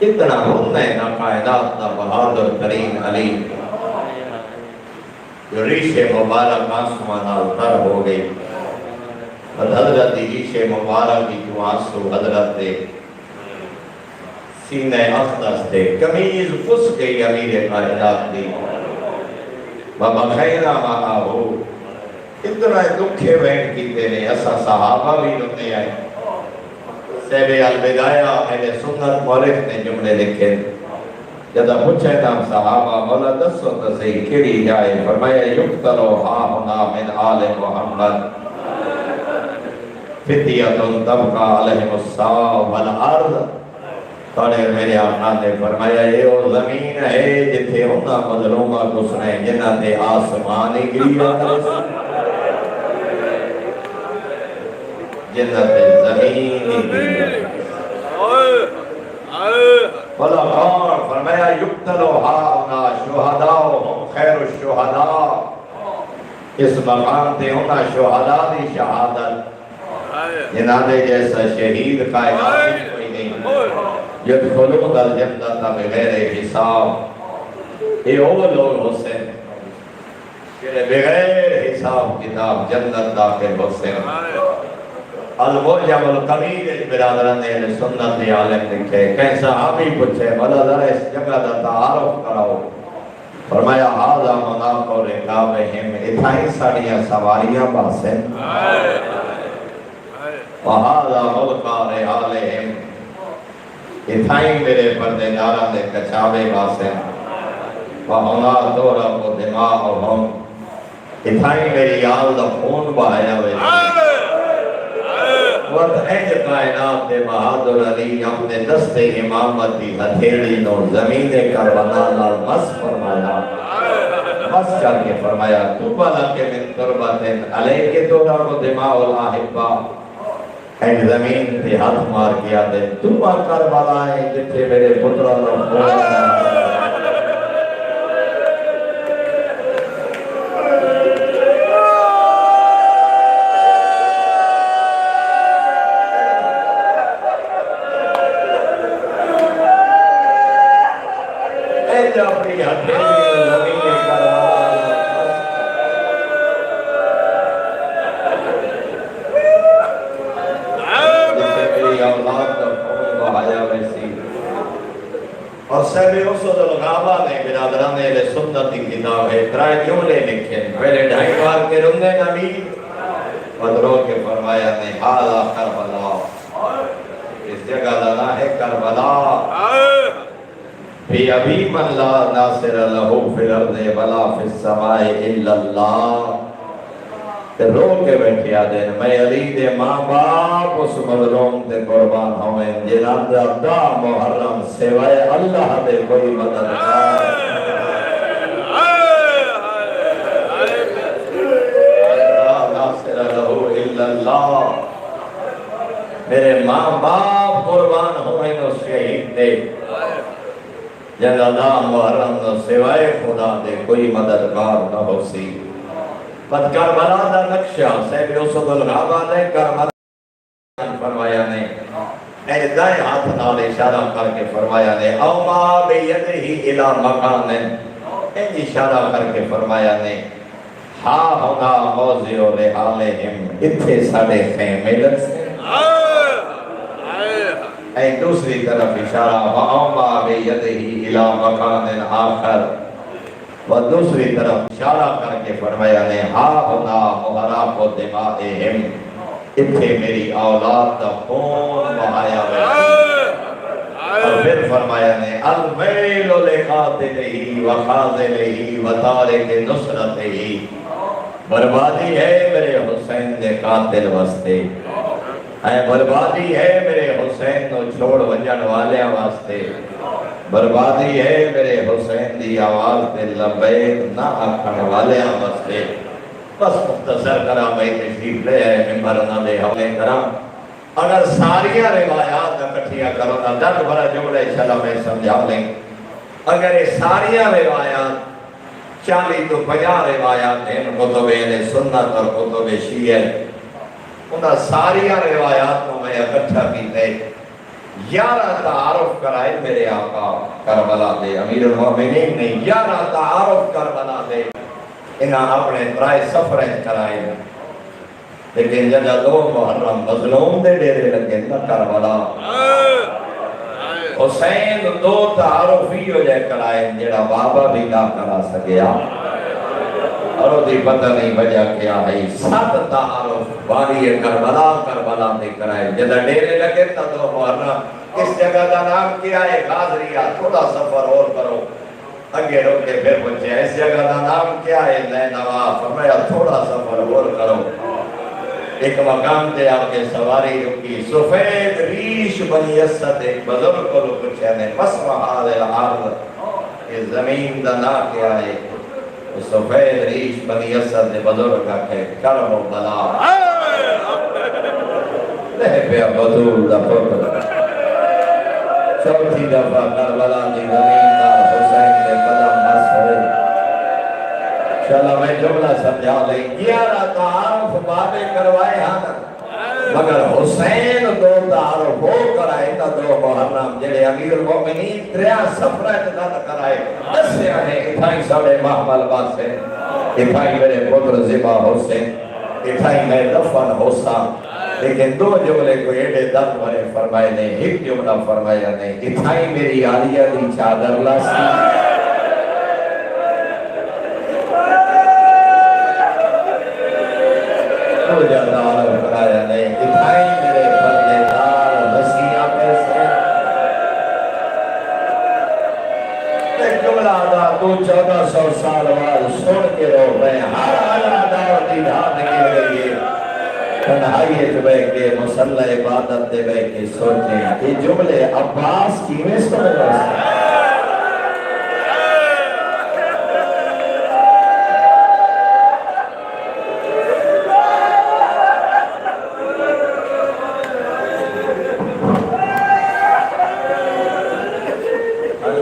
اتنا ہوتا ہے نا کائنات نا بہادر ترین علی جو ریش مبارک آنسوان تر ہو گئی حضرت ریش مبارک کی جو آنسو حضرت سینہ اخدس تھے کمیز پس گئی امیر کائنات دی بابا خیرہ مانا ہو اتنا دکھے وین کی تیرے ایسا صحابہ بھی لکھنے آئے سیب البدایہ اہل سنت مورخ نے جملے لکھے جدہ پوچھے نام صحابہ مولا دسو تسی کری جائے فرمایا یقتلو ہا ہونا من آل محمد فتیتن تبقى علیہم الساو والارض توڑے میرے آقا نے فرمایا یہ وہ زمین ہے جتھے ہونا مظلومہ کسنے جنہ تے آسمانی گریا جنہ تے زمینی گریا بلا کون فرمایا یقتلو ہاؤنا شہداؤ خیر الشہداء اس مقام تے ہونا شہداء دی شہادت جنہ دے جیسا شہید کائنات کوئی نہیں یدخلون الجنت بغیر حساب یہ وہ لوگ حسین کہ بغیر حساب کتاب جنت داخل حسین المعجم القبیر برادران اہل سنت عالم لکھے کہیں صحابی پوچھے بلا ذرا اس جگہ دا تعارف کراؤ فرمایا حاضر مناق و رکابہم اتھائی ساڑیاں سواریاں باسن وحاضر ملکہ رحالہم اتھائی میرے پردے داران دے کچھاوے باسن وہنا دورا کو دماغ ہم اتھائی میری آل دا خون بہایا ہوئے وقت اینج کائنات دے بہادر علی اپنے دست امامت دی ہتھیڑی نو زمین کربلا نال مس فرمایا مس کر کے فرمایا تو بلا کے من تربتن علیہ کے دورا کو دماغ الاحبا اینج زمین تے ہاتھ مار کیا دے تو با کربلا ہے جتھے میرے پترہ نو خون اور سہبِ اسد الغابہ نے برادران اہل سنت کی کتاب ہے ترائے جملے لکھے پہلے ڈھائی بار کے رندے نبی بدرو کے فرمایا نے حالا کربلا اس جگہ لنا ہے کربلا فی ابی من لا ناصر لہو فی الارض ولا فی السماء الا اللہ رو کے بیٹھے آدھیں میں علی دے ماں باپ اس مظلوم دے قربان ہوئیں جناب دا محرم سوائے اللہ دے کوئی مدد ناصر لہو الا اللہ میرے ماں باپ قربان ہوئیں اس شہید دے جناب دا محرم سوائے خدا دے کوئی مددگار نہ ہو سی بد کربلا دا نقشہ سہب اسد الغابہ نے کربلا فرمایا نے اے دائیں ہاتھ نال اشارہ کر کے فرمایا نے او ما بیدہی الى مکان ان اشارہ کر کے فرمایا نے ہا ہونا موضع رحالہم اتھے ساڑے خیمے لگ سے اے دوسری طرف اشارہ او ما بیدہی الى مکان آخر و دوسری طرف اشارہ کر کے فرمایا نے ہا ہونا محراق و دماغہم اتھے میری اولاد دا خون بہایا اور پھر فرمایا نے الویل لقاتلہی و خاذلہی و تارک نصرتہی بربادی ہے میرے حسین دے قاتل واسطے اے بربادی ہے میرے حسین نو چھوڑ ونجن والے واسطے بربادی ہے میرے حسین دی آواز تے لبیک نہ آکھن والے واسطے بس مختصر کرا میں تشریف لے آئے ممبر نہ دے حوالے کرا اگر ساریاں روایات اکٹھیاں کرو نا 10 بڑا جملہ انشاءاللہ میں سمجھا لیں. اگر یہ ساریاں روایات 40 تو 50 روایات ہیں کتب اہل سنت اور کتب شیعہ انہاں ساریاں روایات کو میں اکٹھا کیتے 11 تعارف کرائے میرے آقا کربلا دے امیر المومنین نے 11 تعارف کربلا دے انہاں اپنے برائے سفر کرائے. لیکن جب 2 محرم مظلوم دے ڈیرے لگے نہ کربلا حسین 2 تعارف ہی ہو جائے کرائے جڑا بابا بھی نہ کرا سکیا اور وہ دی پتہ نہیں وجہ کیا ہے. 7 تعارف باری کربلا دے کرائے جب ڈیرے لگے تا 2 محرم اس جگہ دا نام کیا ہے غازریہ تھوڑا سفر اور کرو اگے روکے پھر پوچھے اس جگہ دا نام کیا ہے نینوا فرمایا تھوڑا سفر اور کرو. ایک مقام تے آپ کے سواری رکی سفید ریش بنی اسد ایک بزرگ کو پوچھے نے مسمع حال الارض یہ زمین دا نا کیا ہے سفید ریش بنی اسد نے بزرگ کا کہ کرم و بلا لے پیا بدول دا پتر چوتھی دفعہ کربلا دی زمین دا حسین نے قدم مسئلے. چلا میں جملہ سمجھا لیں 11 تعارف بابے کروائے ہاں مگر حسین 2 تعارف ہو کرائے تا 2 محرم جڑے امیر المومنین 3 سفرت نہ کرائے دسے آنے اتھائی ساڑے محمل باسے اتھائی میرے پتر زبا حسین اتھائی میں دفن حسا. لیکن 2 جملے کو ایڈے دن بھرے فرمائے نے 1 جملہ فرمایا نے اتھائی میری عالیہ دی چادر لاسی تو جاتا عالم کرایا نے اتھائی میرے پردے دار مسیحہ پیسے. ایک جملہ دا تو 1400 سال بعد سن کے رو میں ہر عالم دار دی دھان کے لئے تنہائیت بے کے مسلح عبادت دے بے کے سوچیں یہ جملے عباس کی میں سن رہا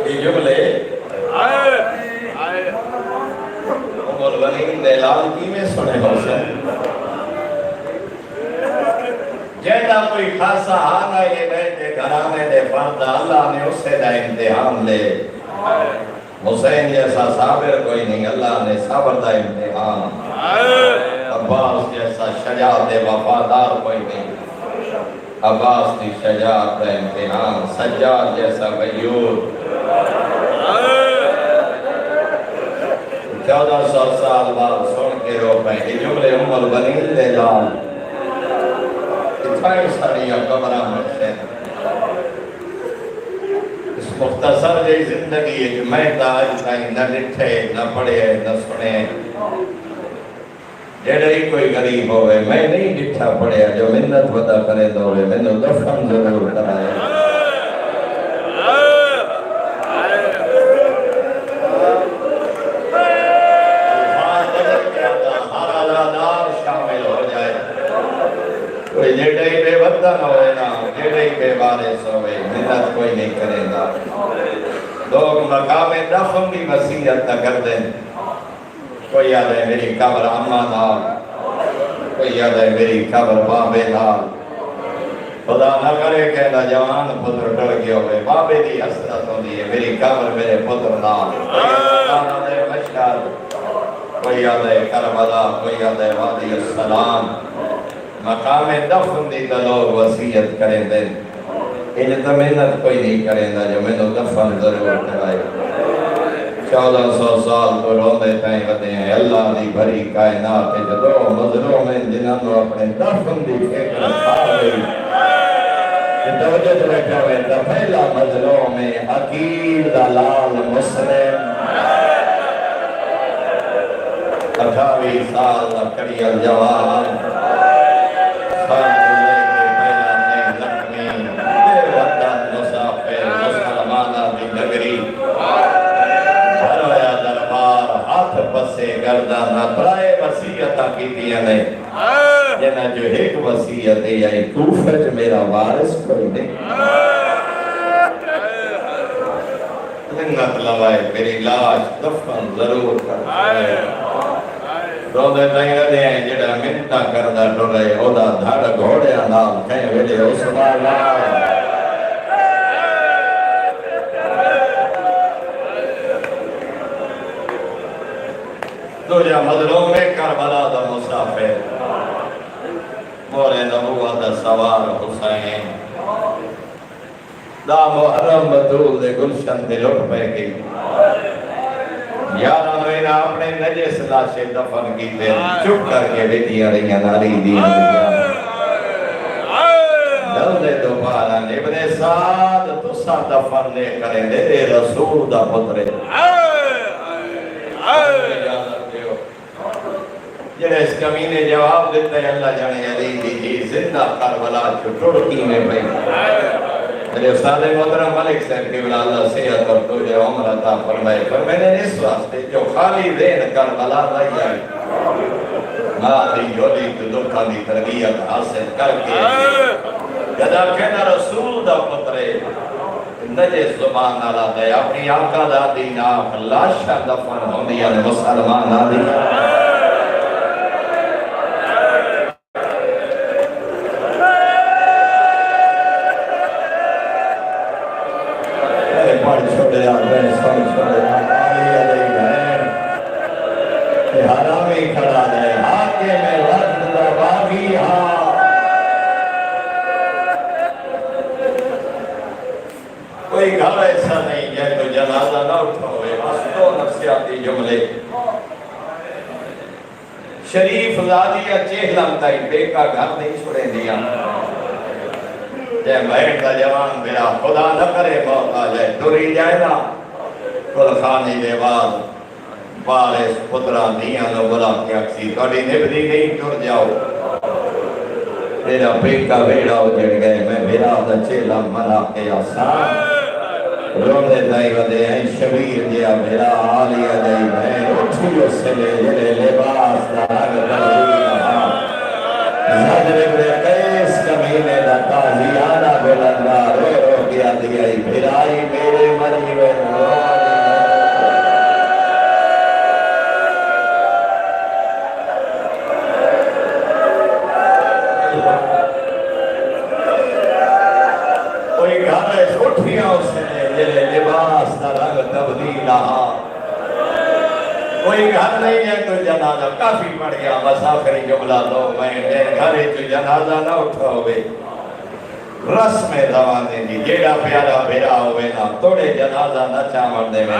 یہ جملے عمر غنیم دلال کی میں سنے حسین جیدہ کوئی خاصا آنا یہ بیٹے گھرانے دے فرد اللہ نے اسے دا امتحان لے. حسین جیسا صابر کوئی نہیں اللہ نے صبر دا امتحان. عباس جیسا شجاعت وفادار کوئی نہیں عباس کی شجاعت دا امتحان. سجاد جیسا غیور 1400 سال بعد سن کے رو پہ یہ جملے عمر غنیم دلال اتھائی ساڑیاں قبرہ مرشے. اس مختصر جی زندگی ہے میں تاج تائیں نہ لٹھے نہ پڑھے نہ سنے جیڑے ہی کوئی غریب ہوئے میں نہیں لٹھا پڑھے جو منت ودا کرے دوئے میں نے دفن ضرور کرائے. کوئی جیڑے ہی بے وطن ہوئے نا جیڑے ہی بے وارث ہوئے منت کوئی نہیں کرے گا. لوگ مقام دفن کی وصیت نہ کر دیں. کوئی یاد ہے میری قبر اماں نال کوئی یاد ہے میری قبر بابے نال خدا نہ کرے کہ نوجوان پتر ڈر گئے ہوئے بابے دی حسرت ہوندی ہے میری قبر میرے پتر نال. کوئی یاد ہے کربلا کوئی یاد ہے وادی السلام مقام دفن دی لوگ وصیت کریں دیں. انہیں تو محنت کوئی نہیں کریں دا جو میں نے دفن ضرور کرائے. 1400 سال تو روندے تائیں ودے ہیں اللہ دی بھری کائنات جدو مظلوم ہیں جنہاں نے اپنے دفن دی فکر کھا گئی. توجہ رکھا ہوئے تا پہلا مظلوم ہے عقیل دلال مسلم 28 سال کڑی الجوان گردانہ برائے وسیعتہ کی دیا نے جنہ جو ایک وسیعت وصیت ہے کوفہ چ میرا وارث کوئی نہیں منت لوائے میری لاش دفن ضرور کر روندے تائیں ردے ہیں جڑا منتاں کردا ٹرے اودا دھڑ گھوڑیاں نال کہیں ویلے عثمان دوجا مظلوم کربلا دا مسافر مورے نبوت دا سوار حسین دا محرم بدول دے گلشن دے لٹ پہ گئی یارہ نوینا اپنے نجس لاشے دفن کی دے چپ کر کے بیٹیاں رہیاں ناری دیاں دل دے دوبارہ ابن سعد تسا دفن لے کریں دے رسول دا پترے جنہیں اس کمی نے جواب دیتا ہے اللہ جانے علی دی زندہ کربلا چھوڑکی میں بھئی میرے استاد محترم ملک صاحب کی بلا اللہ صحت اور تجھے عمر عطا فرمائے پر میں نے اس واسطے جو خالی دین کربلا رہی آئی مادی جولی تو دکھا دی تربیت حاصل کر کے جدا کہنا رسول دا پترے نجے زبان آلہ دے اپنی آقا دا دین آخ لاشا دفن ہوندیا نے مسلمان آدیا حرامی کھڑا دے آگے میں رد دباغی کوئی گھر ایسا نہیں ہے تو جنازہ نہ اٹھوئے بس دو نفسیاتی جملے شریف زادیہ چہلم تائی بے کا گھر نہیں چھوڑے دیا جے بہن کا جوان میرا خدا نہ کرے موت آ جائے دوری جائے نا کل خانی دے بعد بارش پترہ دیاں نو بلا کی اکسی توڑی نبدی نہیں ٹر جاؤ تیرا پیکا بیڑا اجڑ گئے میں میرا دا چیلا منا کے آسان روندے دائی ودے ہیں شبیر دیا میرا آلیا دائی بہن اٹھیو سے لے جلے لباس دا رنگ تردی رہا زدر بے قیس کمینے دا تازیانہ بلندہ رو رو کیا دیائی بھرائی میرے مری وے کوئی گھر نہیں ہے تو جنازہ کافی پڑ گیا بس آخری جملہ دو میں گھر تو جنازہ نہ اٹھاوے رسم زمانے دی جیڑا پیارا بھیرا ہوئے نا توڑے جنازہ نہ چامر دے میں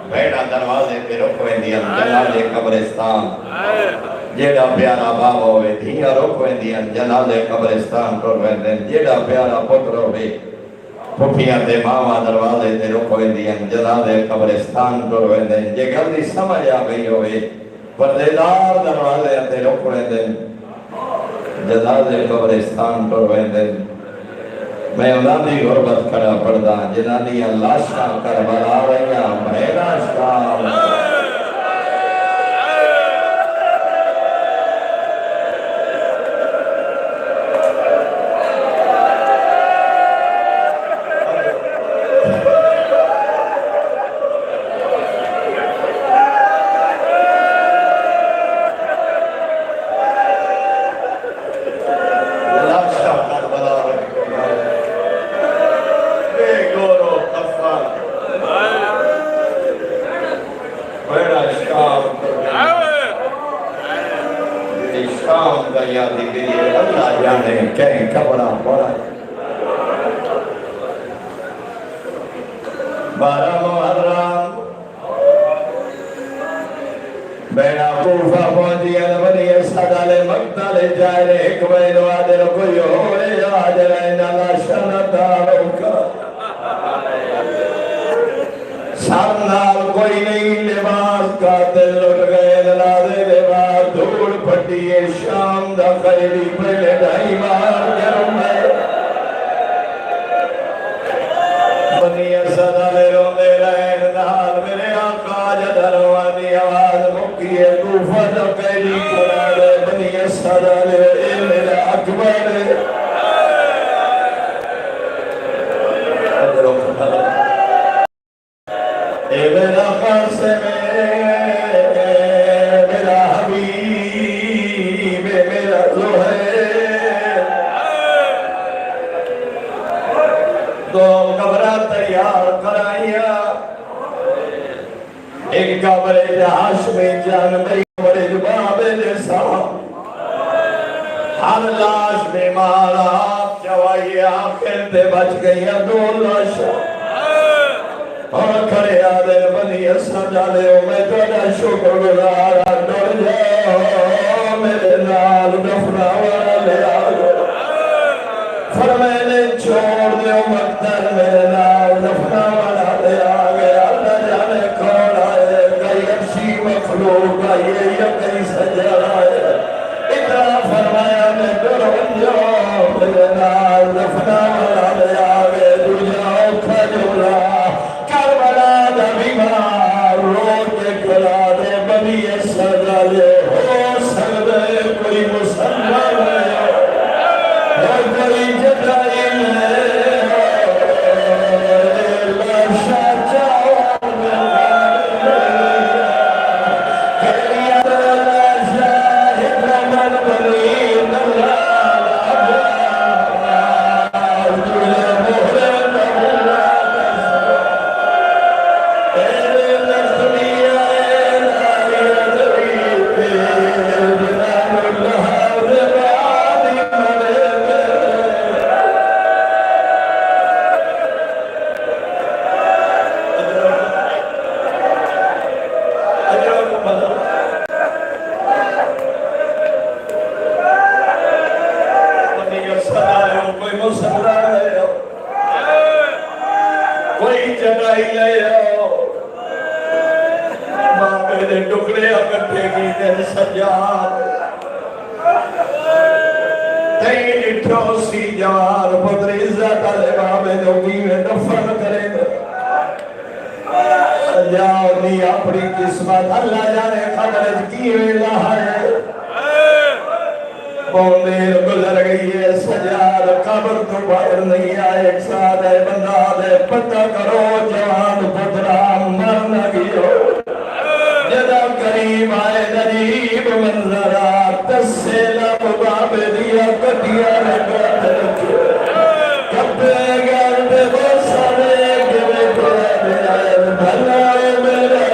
بھیڑا دروازے پہ رکھویں دیا جنازے قبرستان جیڑا پیارا باب ہوئے دھیاں رکھویں دیا جنازے قبرستان کرویں دیا جیڑا پیارا پتر ہوئے پھوپیاں دے ماما دروازے دے رکھویں دیا جنازے قبرستان کرویں دیا جے گھردی سمجھ آ گئی ہوئے پردیدار دروازے دے رکھویں دیا جنازے قبرستان کرویں دیا میں اولادی غربت کھڑا پڑھدا جنانی اللہ شاہ کربلا رہیاں بہنا شاہ اکبر دو قبریں تیار کرائیاں، ایک قبر ہاشمی جان بھائی قبر باب نساء، ہر لاش بیمار آپ جوائی آخر دے بچ گئی دو لاشاں اور کھڑے آدھے بنی اسا جالے ہو میں تیرا شکر گزارا ڈر جاؤ میرے نال دفنا والا لے آگے فرمینے چھوڑ دیو مقتل میرے نال دفنا والا لے آگے اللہ جانے کون آئے کئی عرشی مخلوق آئے یا کئی سجر آئے اتنا فرمایا میں ڈر جاؤ میرے نال دفنا والا لے آگے دنیا کھجولا کربلا دا بیمار روڈ کے کلا دے بنی سجا لے ہو سکتے کوئی مسلمان ہے اور کوئی جدائل ہے لاشا چاہو کہلیا لاشا حکمت بنی نلال اپنی قسمت اللہ جانے خبرت کی ویلا ہے بہت دیر گزر گئی ہے سجاد قبر تو باہر نہیں آئے ایک ساتھ ہے بندہ دے پتہ کرو جوان پترا مر نہ گئے جدا قریب آئے نجیب منظرات تسیلہ باب دیا کٹیا رکھت رکھے کبے گرد بسرے گلے گلے بھلا میرے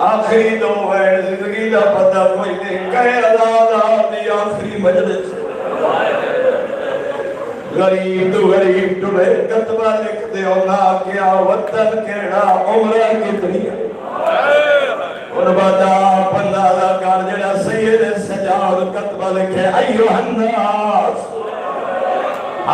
آخری دو ہے زندگی دا پتہ کوئی نہیں کہے اللہ دی آخری مجلس غریب تو غریب تو بے کتبہ لکھ دے ہونا کیا وطن کیڑا عمرہ کتنی اور بدا پندازہ کار جڑا سید سجاد کتبہ لکھے ایوہ الناس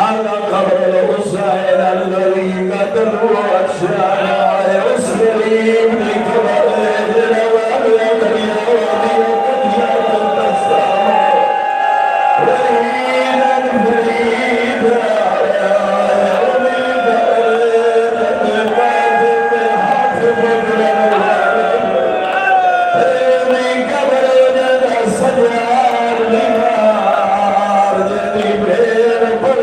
آلہ قبر الحسین الذي قتلوا أشياء اس غریب لکھبر جنواب لکھنی آوازی کتیات التسام رہینا فرید امید رجل قادم حافظ بکرم قبر جنہ سجار لیمار جنی بیر پر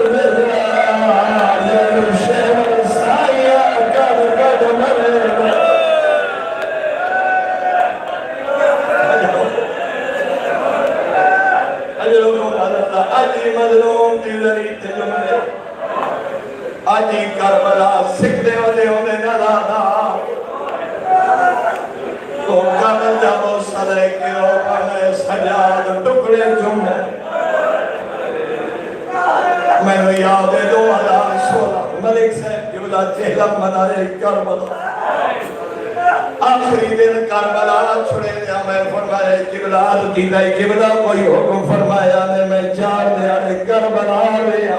مظلوم دی ذریعہ تجمعے آجی کربلا سکھتے والے ہونے نرانا تو کامل جابو صدر کے اوپر سجاد ٹکڑے جمعے میں نے یاد ہے 2016 ملک صاحب کی بلا چہلہ منائے کربلا آخری دن کربلا چھڑے دیا میں فرمایا قبلہ دیدہ قبلہ کوئی حکم فرمایا نے میں 4 دیانے کربلا رہا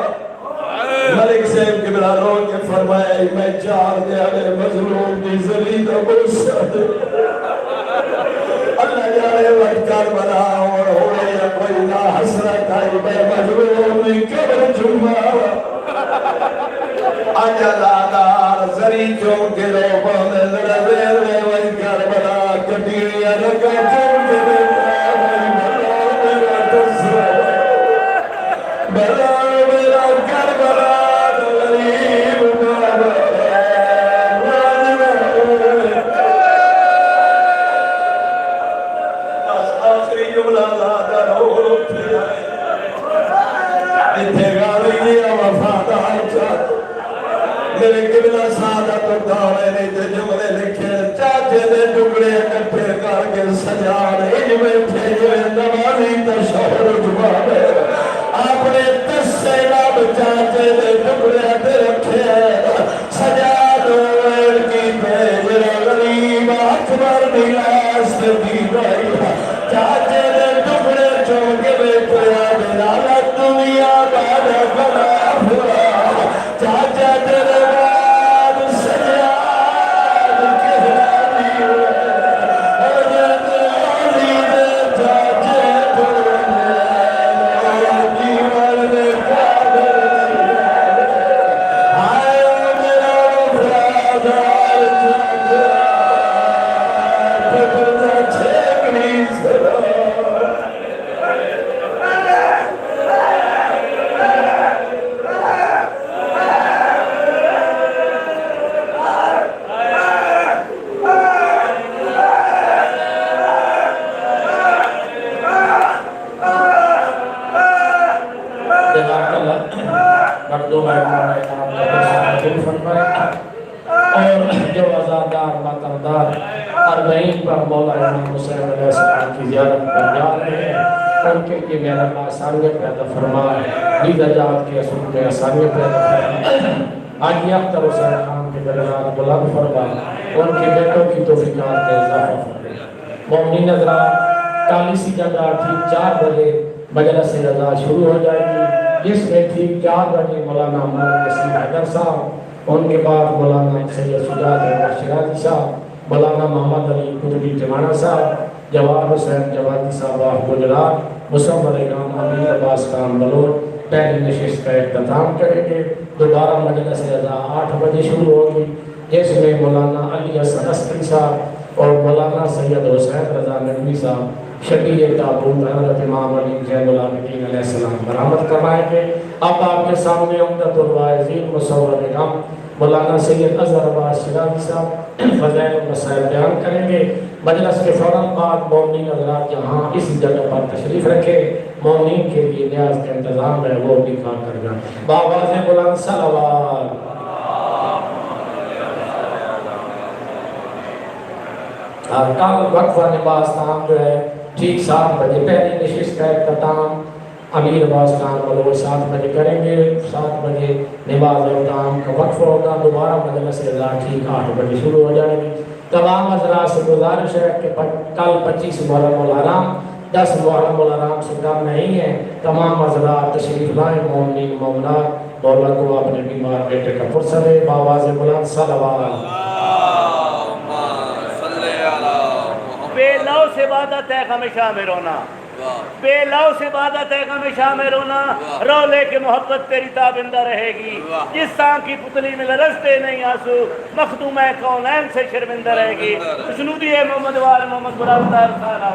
ملک صاحب قبلہ رو کے فرمایا میں 4 دیانے مظلوم کی زلیدہ بسد اللہ جانے وقت پہ مظلوم قبر جمعہ اجلادار زری چون کے لو پاندے لڑا دیر میں وہی کربلا کٹیڑیا رکھا چون کے لے بلا میرا کربلا غریب بابا آخری جملہ زیادہ رو اٹھے اتھے گالی دیا وفادار چاہتا میرے قبلہ سعادت و دعوے نے تے جملے لکھے چاچے دے ٹکڑے اکٹھے کر کے سجانے ان میں تھے نمازی تشہر جبابے اپنے قصے لب چاچے دے ٹکڑے تے رکھے سجا دو کی پیج غریب اکبر نیاس دی بھائی چاچے دے ٹکڑے چونکے بیٹھے بلالت دنیا بعد بنا ہوا چاچا تیرے بعد سجاد کہلانی ہوئے حضرت علی دے چاچے تیرے دیوال دے قادر آئے میرا وفادار چاچا پکڑنا چھیکنی سرا مردوں میں اور جو عزادار ماتردار اربعین پر مولا امام حسین علیہ السلام کی زیارت پر جا رہے ہیں ان کے لیے میرا اللہ آسانیاں پیدا فرمائے دید اجاد کے اصول میں آسانیاں پیدا فرمائے آج اختر حسین خان کے درجات بلند فرمائے ان کے بیٹوں کی توفیقات میں اضافہ فرمائے مومنین حضرات کالی سی جگہ ٹھیک 4 بجے مجلس رضا شروع ہو جائے گی جس میں ٹھیک 4 بجے مولانا محمد نصیر حیدر صاحب ان کے بعد مولانا سید سجاد احمد شیرازی صاحب مولانا محمد علی قطبی ٹمانہ صاحب جواد حسین جوادی صاحب گجرات مصور امام امیر عباس خان بلوچ پہلی نشست کا اختتام کریں گے دوبارہ مجلس رضا 8 بجے شروع ہوگی جس میں مولانا علی حسن عسکری صاحب اور مولانا سید حسین رضا ندوی صاحب شبیہ تابوت حضرت امام علی زین العابدین علیہ السلام برآمد کروائیں گے اب آپ کے سامنے عمدۃ الواعظین مصور امام مولانا سید اظہر عباس شیرازی صاحب فضائل المسائل بیان کریں گے مجلس کے فوراً بعد مومنین حضرات جہاں اس جگہ پر تشریف رکھے مومنین کے لیے نیاز کا انتظام ہے وہ بھی کام کر جائیں بآواز بلند صلوات کل وقفہ نماز تام جو ہے ٹھیک 7 بجے پہلی نشست کا اختتام امیر عباس خان بلوچ 7 بجے کریں گے 7 بجے نماز اختتام کا وقفہ ہوگا دوبارہ مجلس رضا ٹھیک 8 بجے شروع ہو جائے گی تمام حضرات سے گزارش ہے کہ کل 25 محرم الحرام 10 محرم الحرام سے کم نہیں ہے تمام حضرات تشریف لائیں مومنین مومنات مولا کو اپنے بیمار بیٹے کا فرصت ہے بآواز بلند صلوات بے لو سے عبادت ہے ہمیشہ میں رونا بے لو سے عبادت ہے ہمیشہ میں رونا رو لے کے محبت تیری تابندہ رہے گی جس سانگ کی پتلی میں لرزتے نہیں آنسو مخدوم ہے کونین سے شرمندہ رہے گی جنودی ہے محمد وال محمد برادر نعرہ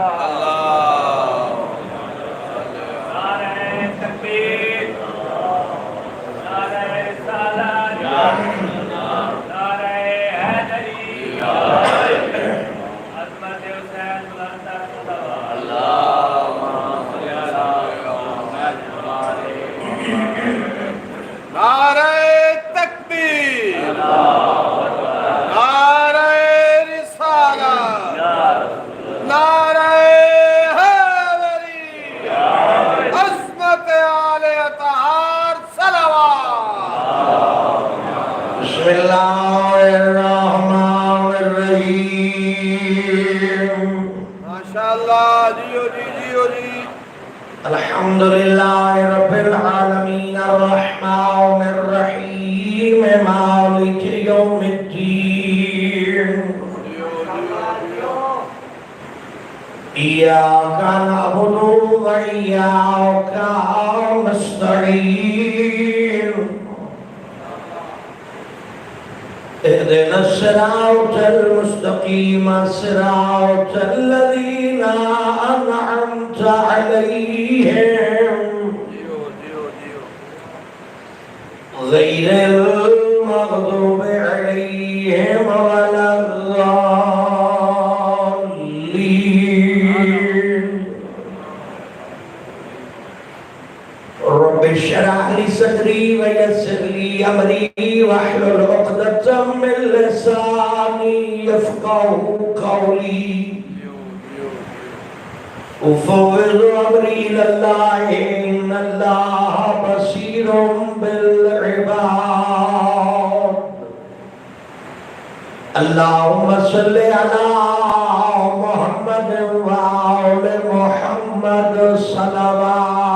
تکبیر نعرہ رسالت نعرہ حیدری نعرہ تکبیر نعرہ رسالت نعرہ حیدری عظمت آل اطہار صلوات بسم اللہ الرحمن الرحیم ماشاءاللہ جیو جی جیو جی الحمدللہ رب العالمین الرحمن الرحیم مالک یوم الدین إياك نعبد وإياك نستعين اهدنا الصراط المستقيم صراط الذين أنعمت عليهم غير المغضوب عليهم ولا الضالين رب اشرح لي صدري ويسر لي أمري واحلل عقدة من لساني يفقهوا قولي أفوض أمري إلى الله إن الله بصير بالعباد اللهم صل على محمد وآل محمد صلوات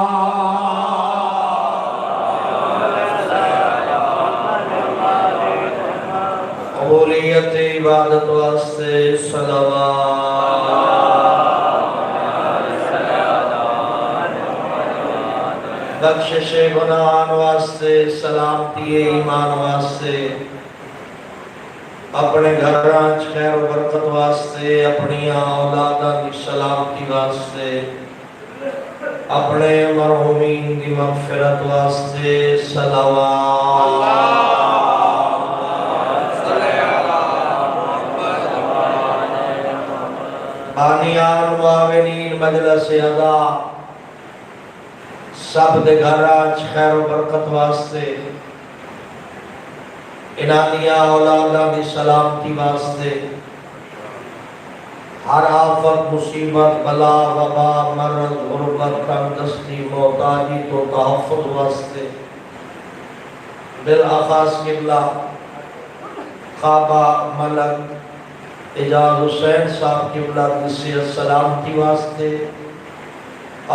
قبولیت عبادت واسطے صلوات بخشش گناہان واسطے سلامتی ایمان واسطے اپنے گھرانچ خیر و برکت واسطے اپنی اولاداں کی سلامتی واسطے اپنے مرحومین کی مغفرت واسطے صلوات بانیان معاونین مجلس ادا سب دے گھر آج خیر و برکت واسطے انہاں اولاداں دی سلامتی واسطے ہر آفت مصیبت بلا وبا مرض غربت تنگدستی محتاجی تو تحفظ واسطے بالاخص قبلہ خوابہ ملک اعجاز حسین صاحب قبلہ کی صحت سلامتی واسطے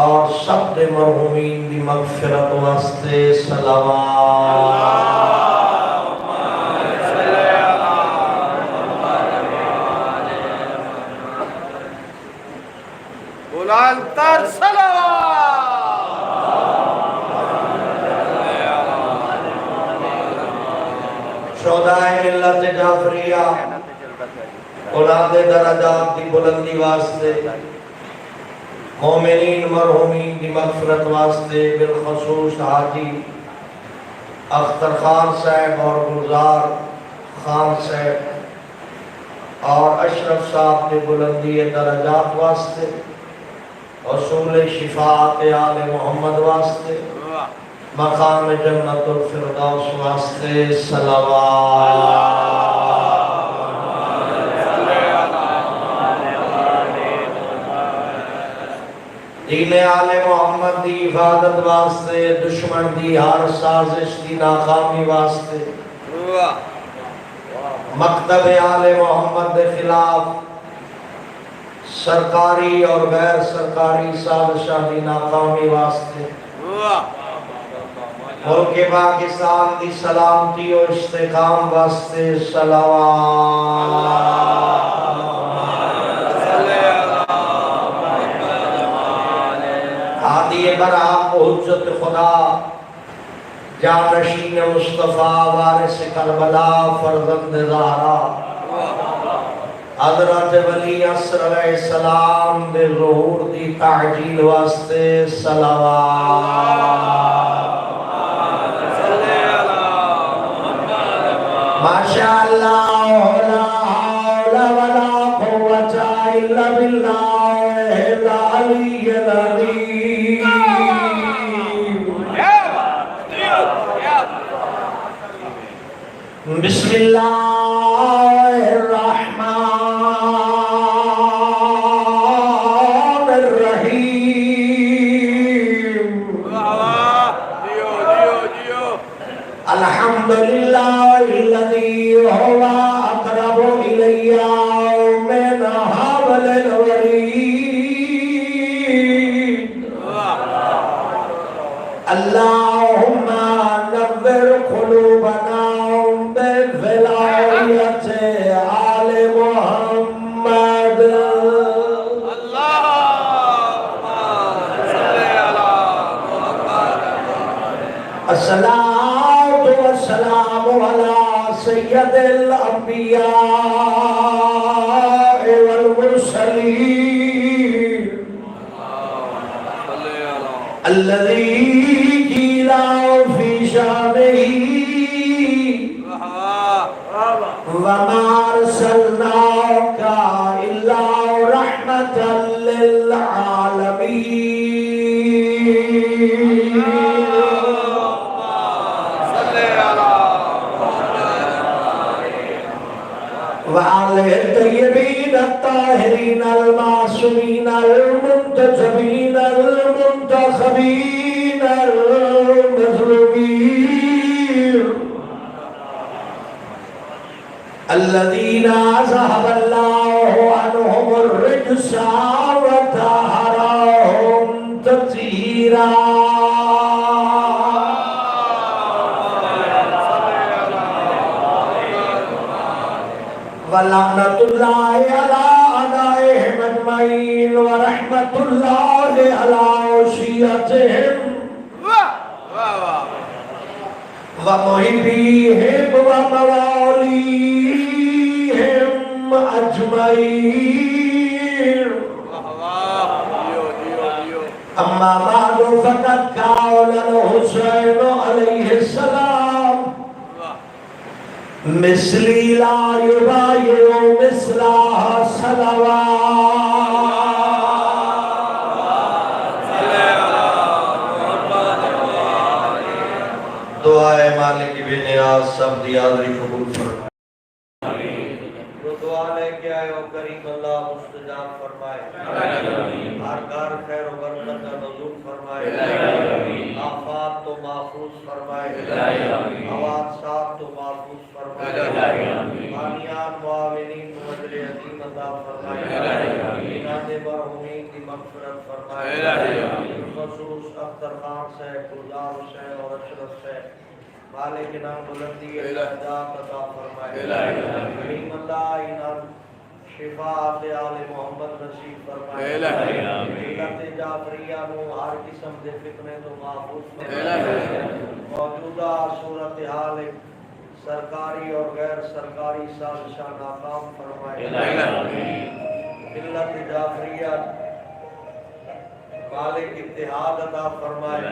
اور سب دے مرحومین دی مغفرت واسطے صلوات بلندتر صلوات شہدائے ملت جعفریہ اولاد درجات دی بلندی واسطے مومنین مرحومین کی مغفرت واسطے بالخصوص حاجی اختر خان صاحب اور گلزار خان صاحب اور اشرف صاحب کی بلندی درجات واسطے حصول شفاعت آل محمد واسطے مقام جنت الفردوس واسطے صلوات دین آل محمد دی حفاظت واسطے دشمن دی ہر سازش دی ناکامی واسطے مکتب آل محمد دے خلاف سرکاری اور غیر سرکاری سازشاں دی ناکامی واسطے ملک پاکستان دی سلامتی و استحکام واسطے صلوات ہادی برحق حجت خدا جانشین مصطفیٰ وارث کربلا فرزند زہرا حضرت ولی عصر علیہ السلام دے ظہور دی تعجیل واسطے صلوات ماشاءاللہ لا حول ولا قوة الا باللہ العلی العظیم بسم اللہ الرحمن الرحیم الحمدللہ الذی هو اقرب الی من حبل الورید اللہم نور قلوبنا بالولایت والصلاة والسلام على سيد الأنبياء والمرسلين الذي قيل في شانه وما أرسلناك إلا رحمة للعالمين وعلى الطيبين الطاهرين المعصومين المنتجبين المنتخبين المظلومين الذين أذهب الله عنهم الرجس وطهرهم تطهيرا ولعنة الله على أعدائهم أجمعين ورحمة الله على أوصيتهم ومحبيهم ومواليهم أجمعين أما بعد فقد قال الحسين عليه السلام مثلي لا يبايع مثلها صلوات دعائے مالک بن نیاز سب دی حاضری قبول فرمائے جو دعا لے کے آئے ہو کریم اللہ مستجاب فرمائے ہر گھر خیر و برکت کا نزول فرمائے آفات تو محفوظ فرمائے حوادثات تو محفوظ فرمائے بانیان معاونین مجل عظیم عطا فرمائے بناد مرحومین کی مغفرت فرمائے خصوص اختر خان سے گلزار حسین اور اشرف سے مالک نام بلندی اعزاز عطا فرمائے کریم اللہ انہاں شفاعت آل محمد نصیب فرمائے ملت جعفریہ نو ہر قسم دے فتنے تو محفوظ فرمائے موجودہ صورتحال سرکاری اور غیر سرکاری سازشاں ناکام فرمائے ملت جعفریہ مالک اتحاد عطا فرمائے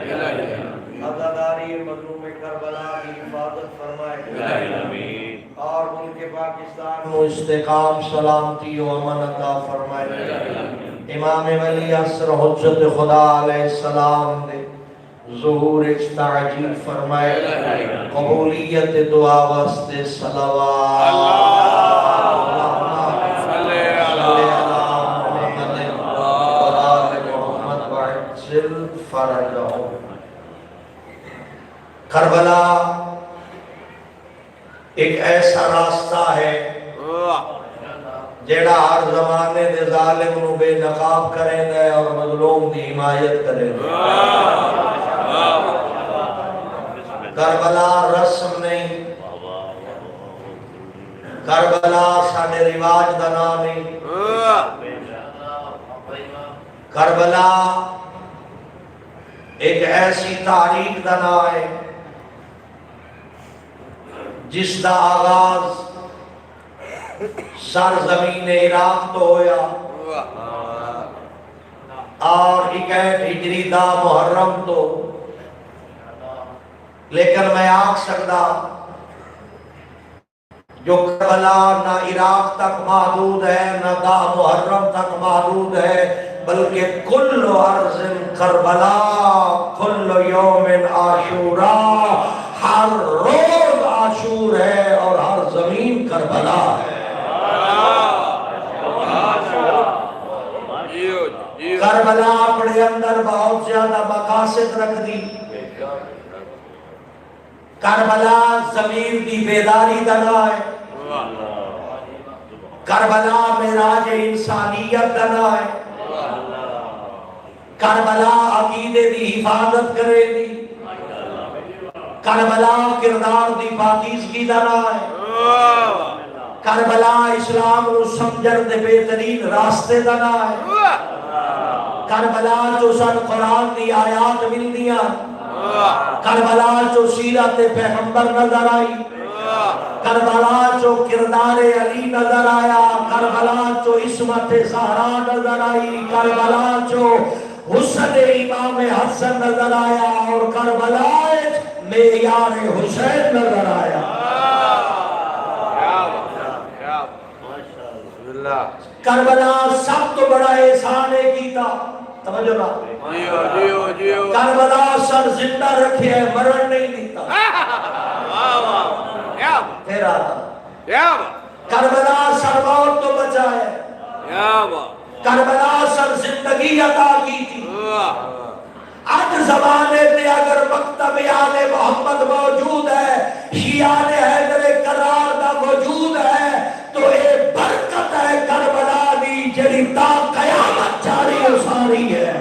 عزاداری مظلوم کربلا کی حفاظت فرمائے اور ملک پاکستان کو استقام سلامتی و امن عطا فرمائے امام ولی عصر حجت خدا علیہ السلام دے ظہور تعجیل فرمائے قبولیت دعا واسطے صلوات کربلا ایک ایسا راستہ ہے جیڑا ہر زمانے دے ظالم نو بے نقاب کریں دے اور مظلوم دی حمایت کریں دے کربلا رسم نہیں کربلا ساڑے رواج دنا نہیں کربلا ایک ایسی تاریخ دنا ہے جس دا آغاز سرزمین عراق تو ہویا اور 61 ہجری دا محرم تو لیکن میں آکھ سکتا جو کربلا نہ عراق تک محدود ہے نہ دا محرم تک محدود ہے بلکہ کل عرض کربلا کل یوم عاشورا ہر روز عاشور ہے اور ہر زمین کربلا ہے کربلا اپنے اندر بہت زیادہ مقاصد رکھ دی کربلا ضمیر دی بیداری دنا ہے کربلا معراج انسانیت دنا ہے کربلا عقیدے دی حفاظت کرے دی کربلا کردار دی پاکیزگی دنا ہے کربلا اسلام رو سمجھن دے بہترین راستے دنا ہے کربلا جو سن قرآن دی آیات مل دیا کربلا چو سیرت پیغمبر نظر آئی، کربلا چو کردار علی نظر آیا، کربلا چو عصمت زہرا نظر آئی، کربلا چو حسن امام حسن نظر آیا، اور کربلا معیار حسین نظر آیا۔ کربلا سب تو بڑا احسان ہے کیتا، توجہ نا، کربلا سر زندہ رکھے ہے، مرن نہیں دیتا، پھر آتا کربلا سر موت تو بچا ہے، کربلا سر زندگی عطا کی تھی۔ آج زمانے میں اگر مکتب آل محمد موجود ہے، شیعان حیدر کرار دا موجود ہے، تو ایک برکت ہے کربلا دی جڑی تا قیامت جاری و ساری ہے۔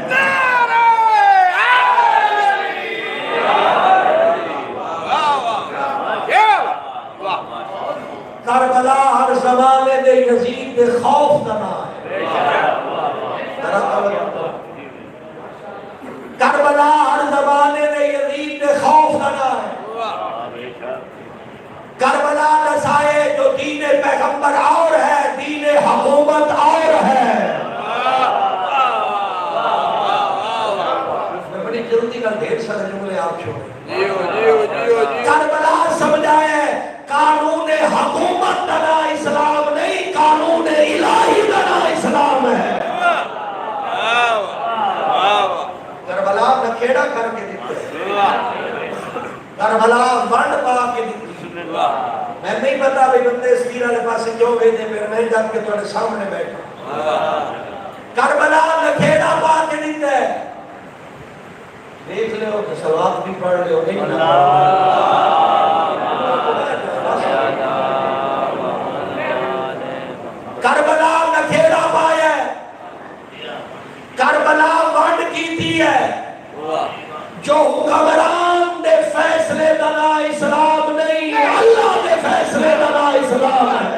کربلا ہر زمانے دے یزید دے خوف دا نام ہے۔ کربلا ہر زمانے دے یزید دے خوف دا نام ہے۔ کربلا نسائے جو دین پیغمبر اور ہے، دین حکومت اور ہے۔ میں بڑی جلدی کا ڈھیر سارے جملے آپ چھوڑے۔ کربلا سمجھائے قانون حکومت دنا اسلام نہیں، قانون الہی دنا اسلام ہے۔ کربلا نکھیڑا کر کے دیتے، کربلا ونڈ پا کے دیتے۔ میں نہیں پتا بھی بندے اس پیر والے پاسے کیوں بھیجے، پھر میں جب کے تھوڑے سامنے بیٹھا۔ کربلا نکھیڑا پا کے دیتے، دیکھ لے ہو کہ سلوات بھی پڑھ لے ہو نہیں کربلا نکھیڑا پایا ہے، کربلا ونڈ کیتی ہے۔ جو حکمران دے فیصلے دنا اسلام نہیں، اللہ دے فیصلے دنا اسلام ہے۔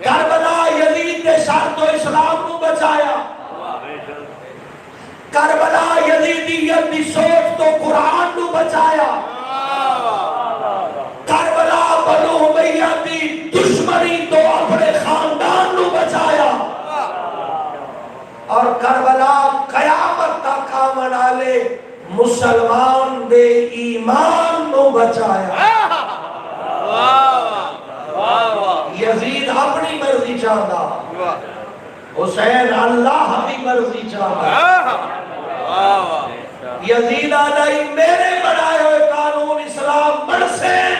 کربلا یزید دے شر تو اسلام کو بچایا، کربلا یزیدیت دی سوچ تو قرآن کو بچایا، کربلا بنو امیہ دی دشمنی تو اپنے خاندان کو بچایا، اور کربلا قیامت تک آمن والے مسلمان دے ایمان کو بچایا۔ یزید اپنی مرضی چاہتا، حسین اللہ کی مرضی چاہتا۔ یزید آدھائی میرے بنائے ہوئے قانون اسلام برسین،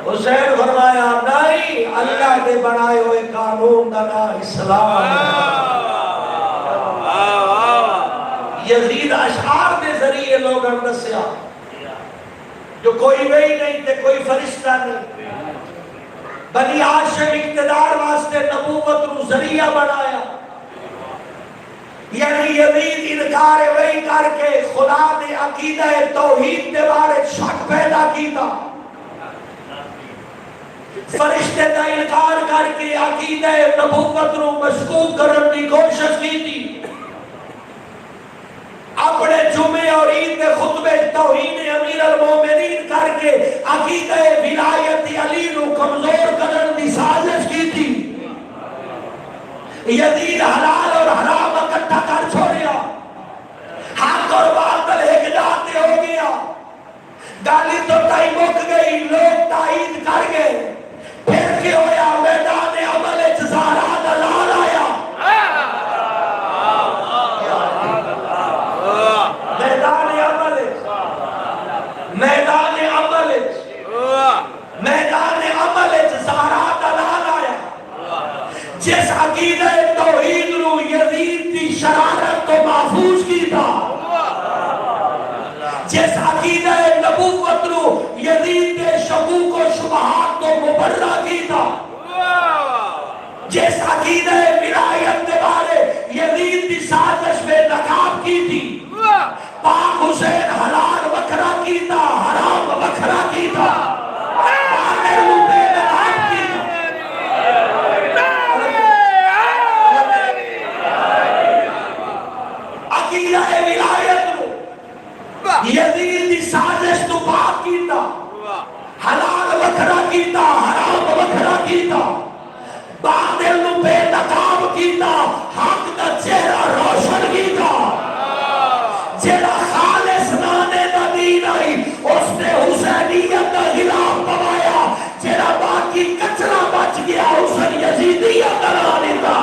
حسین فرمایا نہیں، اللہ کے بنائے ہوئے قانون کا نام اسلام ہے۔ یزید اشعار کے ذریعے لوگوں نے دسیا جو کوئی وہی نہیں تھے، کوئی فرشتہ نہیں، بنی ہاشم اقتدار واسطے نبوت نو ذریعہ بنایا، یعنی یزید انکار وہی کر کے خدا نے عقیدہ توحید کے بارے شک پیدا کیتا، فرشتے دا انکار کر کے عقیدہ نبوت نو مشکوک کرنے کی کوشش کی تھی، اپنے جمعے اور عید کے خطبے توہین امیر المومنین کر کے عقیدہ ولایت علی نو کمزور کرنے کی سازش کی تھی۔ یزید حلال اور حرام اکٹھا کر چھوڑیا، حق اور باطل ایک جاتے ہو گیا، گالی تو تائی مک گئی، لوگ تائید کر گئے، پھر کی ہویا میدان عمل زہرا دلال آیا، میدان عمل زہرا دلال آیا، جس عقیدہ توحید نو یزید کی شرارت تو محفوظ کی تھا، جس عقیدہ نبوت نو یزید کے شکوک و شبہات تو مبرہ کی تھا، جس عقیدہ ولایت کے بارے یزید کی سازش میں ناکام کی تھی، پاک حسین حلال وکھرا کی تھا، حرام وکھرا کی تھا، کیتا، حرام وکھرا کیتا، باطل نو بے نقاب کیتا، حق دا چہرہ روشن کیتا۔ جیڑا خالص نانے دا دین آئی اس نے حسینیت دا غلاف پوایا، جیڑا باقی کچرا بچ گیا اس نے یزیدیت دا نام دیتا۔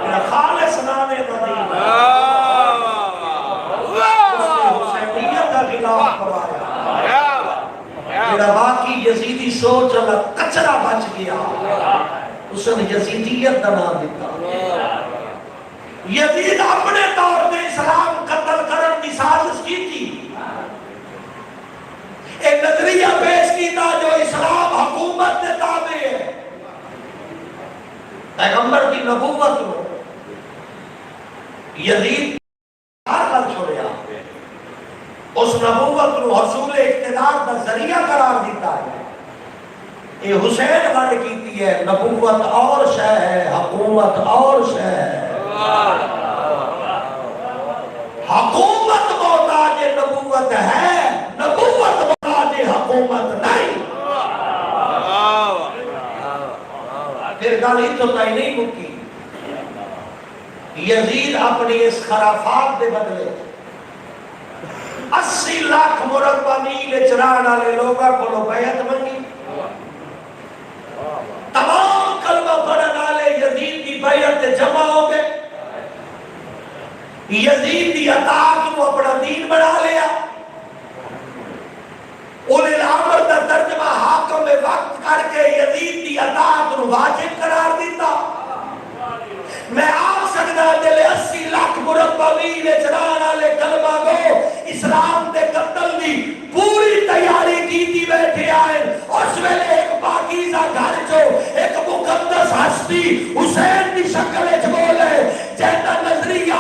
جیڑا خالص نانے دا دین اس نے حسینیت دا غلاف پوایا، جیڑا باقی یزیدی سوچ والا کچرا بچ گیا اس نے یزیدیت کا نام دیتا۔ یزید اپنے طور پہ اسلام قتل کرن کی سازش کی تھی، ایک نظریہ پیش کیتا جو اسلام حکومت کے تابع ہے، پیغمبر کی نبوت کو یزید ہر کل چھوڑیا، اس نبوت کو حصول اقتدار کا ذریعہ قرار دیتا ہے۔ یہ حسین گھڑ کیتی ہے، نبوت اور شے ہے، حکومت اور شے ہے۔ حکومت محتاج نبوت ہے، نبوت محتاج حکومت نہیں۔ پھر گل اتوں تک نہیں مکی، یزید اپنی اس خرافات دے بدلے 80 لاکھ مربع میل چران والے لوگوں کو بیعت منگی، تمام کلمہ پڑھن والے یزید کی بیعت جمع ہو گئے، یزید کی اطاعت کو اپنا دین بنا لیا، اولی الامر کا ترجمہ حاکم وقت کر کے یزید کی اطاعت کو واجب قرار دیتا۔ میں آپ سکتا دل 80 لاکھ مربع میل چران والے کلمہ کو اسلام دے قتل دی پوری تیاری کی تھی بیٹھے آئے، اس ویلے ایک پاکیزہ گھر جو ایک مقدس ہستی حسین کی شکل اچ بولے، جہاں نظریہ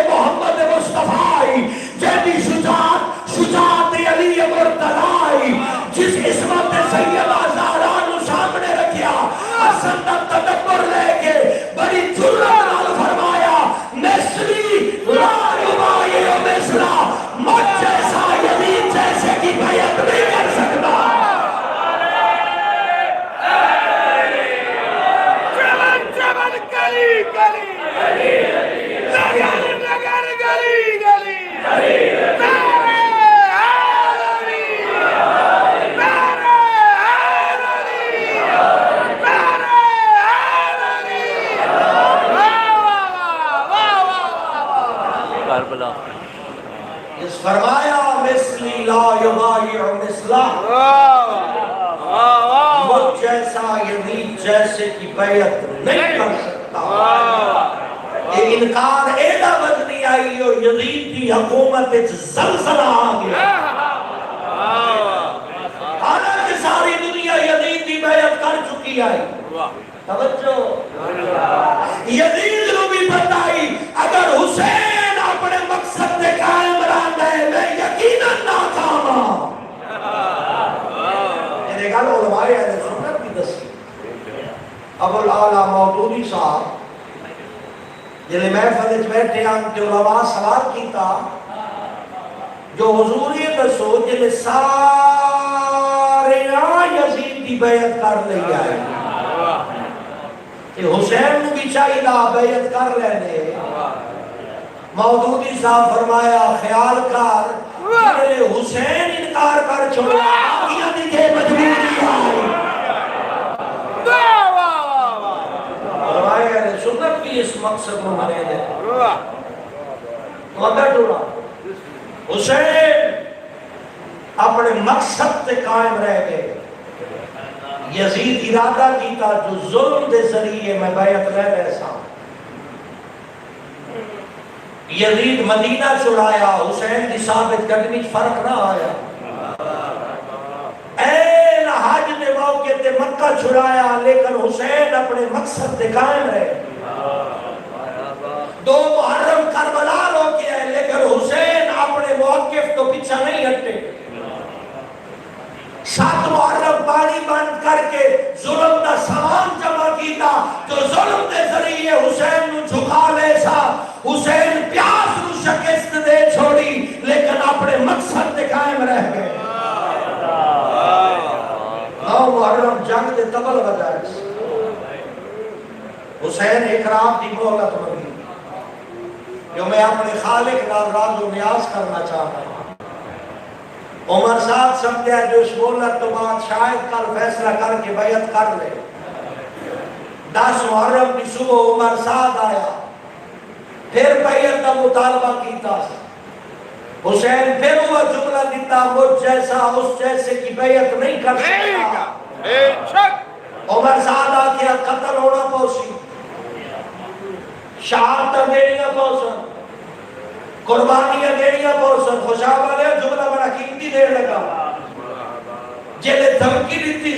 محمد مصطفی، جہاں شجاعت علی مرتضی، جس عصمت سیدہ زہرا نو سامنے رکھیا، حسن دا تدبر لے کے بڑی جرأت نال فرمایا، مثلی لا یبایع مثلا، مجھ جیسا یزید جیسے کی بیعت نہیں کر سکتا۔ جبل گلی گلی، نگر نگر گلی گلی، نعرہ حیدری، نعرہ حیدری، نعرہ حیدری، واہ واہ کربلا اس فرمایا مثلی لا یبایع مثلا، مجھ جیسا یزید جیسے کی بیعت نہیں کر سکتا۔ یہ انکار ایڈا بدنی آئی ہو، یزید کی حکومت زلزلہ آ گیا، حالانکہ ساری دنیا یزید کی بیعت کر چکی آئی۔ توجہ، یزید کو بھی بتائی اگر حسین اپنے مقصد سے قائم رہتا ہے میں یقیناً ناکام ہوں۔ میرے گل علماء اہل سنت کی دسی، ابو الاعلیٰ مودودی صاحب جلے محفل وچ بیٹھے آن تے علماء سوال کیتا جو حضور یہ دسو جلے سارے یزید کی بیعت کر لئی آئے تے حسین نو بھی چاہیے بیعت کر لینے، مودودی صاحب فرمایا خیال کر جلے حسین انکار کر چھوڑا آگیا دیکھے مجبوری آئی۔ علماء اہل سنت بھی اس مقصد کو منے دے تو اندر ڈولا حسین اپنے مقصد تے قائم رہ گئے۔ یزید ارادہ کیتا جو ظلم دے ذریعے میں بیعت لے ایسا، یزید مدینہ چھڑایا، حسین کی ثابت قدمی فرق نہ آیا، این حج دے موقع تے مکہ چھڑایا، لیکن حسین اپنے مقصد تے قائم رہے۔ 2 محرم کربلا روکے ہیں لیکن حسین اپنے موقف تو پیچھا نہیں ہٹے۔ 7 محرم پانی بند کر کے ظلم دا سامان جمع کیتا، جو ظلم دے ذریعے حسین نو جھکا لے سا، حسین پیاس نو شکست اکرام کی مہلت ملی جو میں اپنے خالق نال راز و نیاز کرنا چاہتا ہوں۔ عمر صاحب سمجھا جو اس مہلت تو بعد شاید کل فیصلہ کر کے بیعت کر لے۔ 10 محرم کی صبح عمر صاحب آیا، پھر بیعت کا مطالبہ کیتا، حسین پھر وہ جملہ دیتا مجھ جیسا اس جیسے کی بیعت نہیں کر سکتا۔ عمر صاحب آکیا قتل ہونا پوسی، شہادت دینیا پوسن، قربانیاں دینیا پوسن۔ خوشاب والے جملہ بڑا قیمتی دیر لگا، جیلے دھمکی دیتی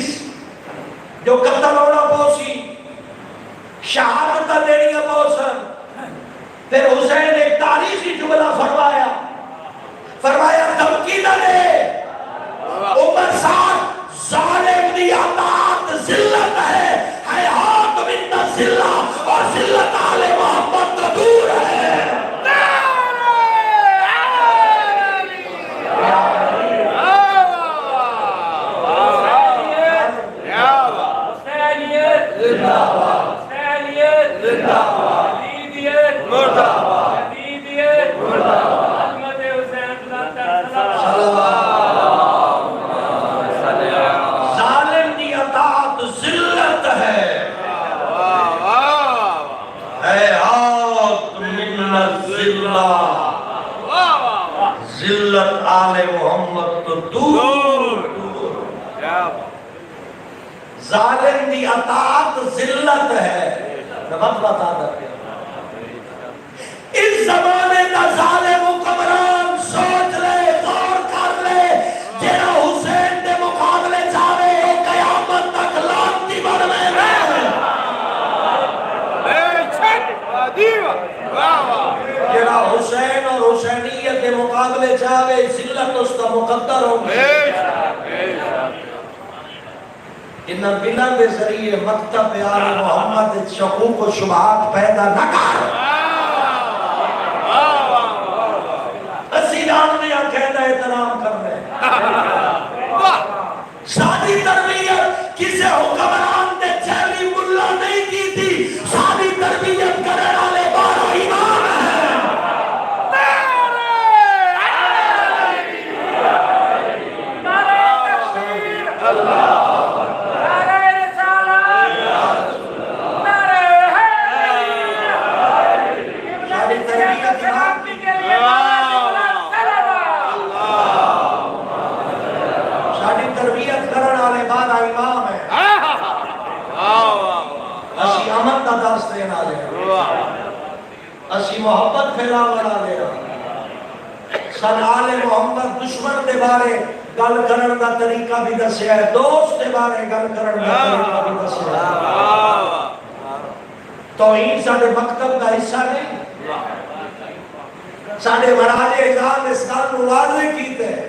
جو قتل ہونا پوسی، شہادت دینیا پوسن۔ پھر حسین ایک تاریخی جملہ فرمایا دھمکی نہ دے عمر صاحب، ظالم دی اطاعت ذلت ہے، حیات من ذلت، اور ذلت آل محمد تو دور ہے۔ ظالم دی اطاعت ذلت ہے، حیات من الذلت، ذلت آل محمد تو دور۔ ظالم دی اطاعت ذلت ہے۔ نمت بتا دیا اس زمانے دا ظالم حکمران سوچ لے، غور کر لے، جیڑا حسین دے مقابلے جاوے قیامت تک لانتی بڑھنے میں۔ جیڑا حسین اور حسینیت دے مقابلے جاوے ذلت اس کا مقدر ہوگی۔ ان بلند دے ذریعے مکتب آل محمد شکوک و شبہات پیدا نہ کر۔ اسی جاننے کہنا احترام کرنے، شادی تربیت کسے حکمران دے چہلی ملا نہیں کی تھی، شادی تربیت کرنے والے 12 امام ہیں۔ اسی محبت پھیلا بڑا لے رہا سن آل محمد دشمن دے بارے گل کرن دا طریقہ بھی دسیا ہے، دوست دے بارے گل کرن دا طریقہ بھی دسیا ہے۔ توہین ساڑھے مکتب دا حصہ نہیں، ساڑھے مراجع اعظام اس گل نو واضح کیتے ہیں۔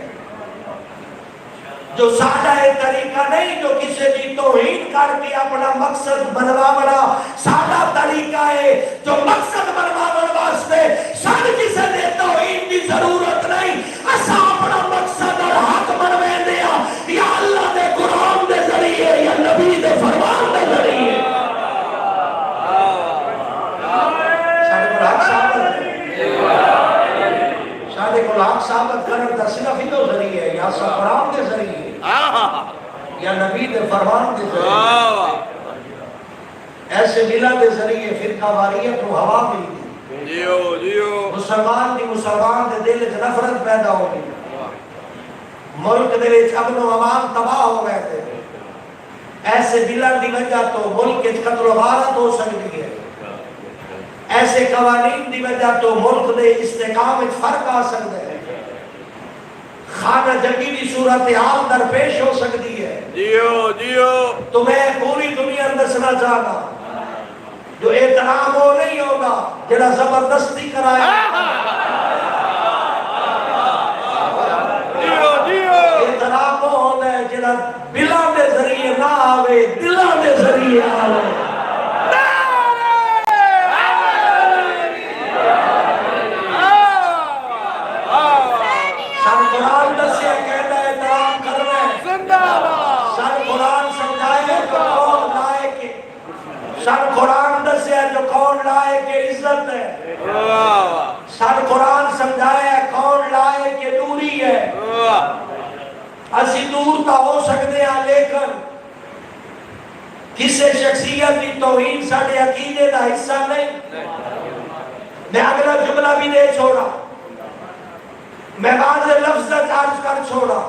جو سادہ ہے طریقہ نہیں جو کسی بھی توہین کر کے اپنا مقصد بنوا بنا، سادہ طریقہ ہے جو مقصد بنوا واسطے سن کسی نے توہین کی ضرورت نہیں، اسا اپنا مقصد اور حق بنوے دیا، یا اللہ دے قرآن دے ذریعے یا نبی دے فرمان دے ذریعے۔ سادے کو حق ثابت کرن دا صرف ہی تو ذریعے یا سا قرآن دے ذریعے یا نبی دے فرمان دے ذریعے۔ ایسے ملہ دے ذریعے فرقہ واریت و ہوا ملی، مسلمان دی مسلمان دے دل وچ نفرت پیدا ہو گئی، ملک دے وچ امن و امان تباہ ہو گئے تھے۔ ایسے ملہ دی وجہ تو ملک وچ قتل و غارت ہو سکتی ہے، ایسے قوانین دی وجہ تو ملک دے استحکام وچ فرق آ سکتا ہے، خانہ جنگی دی صورتحال درپیش ہو سکتی ہے۔ تو میں پوری دنیا دسنا چاہتا جو احترام ہو نہیں ہوگا جڑا زبردستی کرائے، احترام ہو ہوتا ہے جڑا بلا دے ذریعے نہ آوے، دلہ دے ذریعے آوے۔ سن قرآن دسیا کہتا ہے احترام کرنا ہے، سن قرآن سمجھائے جو قول لائے کے، سن قرآن دسیا جو قول سر قرآن سمجھایا کون لائے کہ دوری ہے اسی دور تا ہو سکتے ہیں لیکن کسے شخصیت کی توہین ساڑھے عقیدے دا حصہ نہیں میں اگلا جملہ بھی دے چھوڑا میں واضح لفظ چارج کر چھوڑا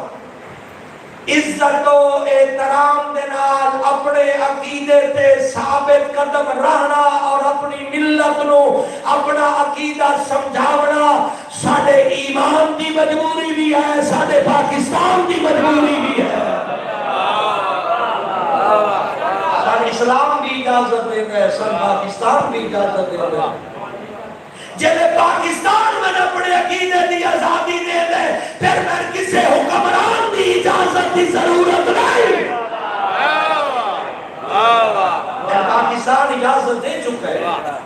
عزت و احترام دے نال اپنے عقیدے تے ثابت قدم رہنا اور اپنی ملت نو اپنا عقیدہ سمجھاونا ساڑھے ایمان دی مجبوری بھی ہے ساڑھے پاکستان دی مجبوری بھی ہے ساڑھے اسلام بھی اجازت دے گئے ساڑھے پاکستان بھی اجازت دے گئے جنہیں پاکستان میں اپنے عقیدے دی آزادی دے دے پھر میں کسے حکمران دی اجازت دی ضرورت نہیں پاکستان اجازت دے چکا ہے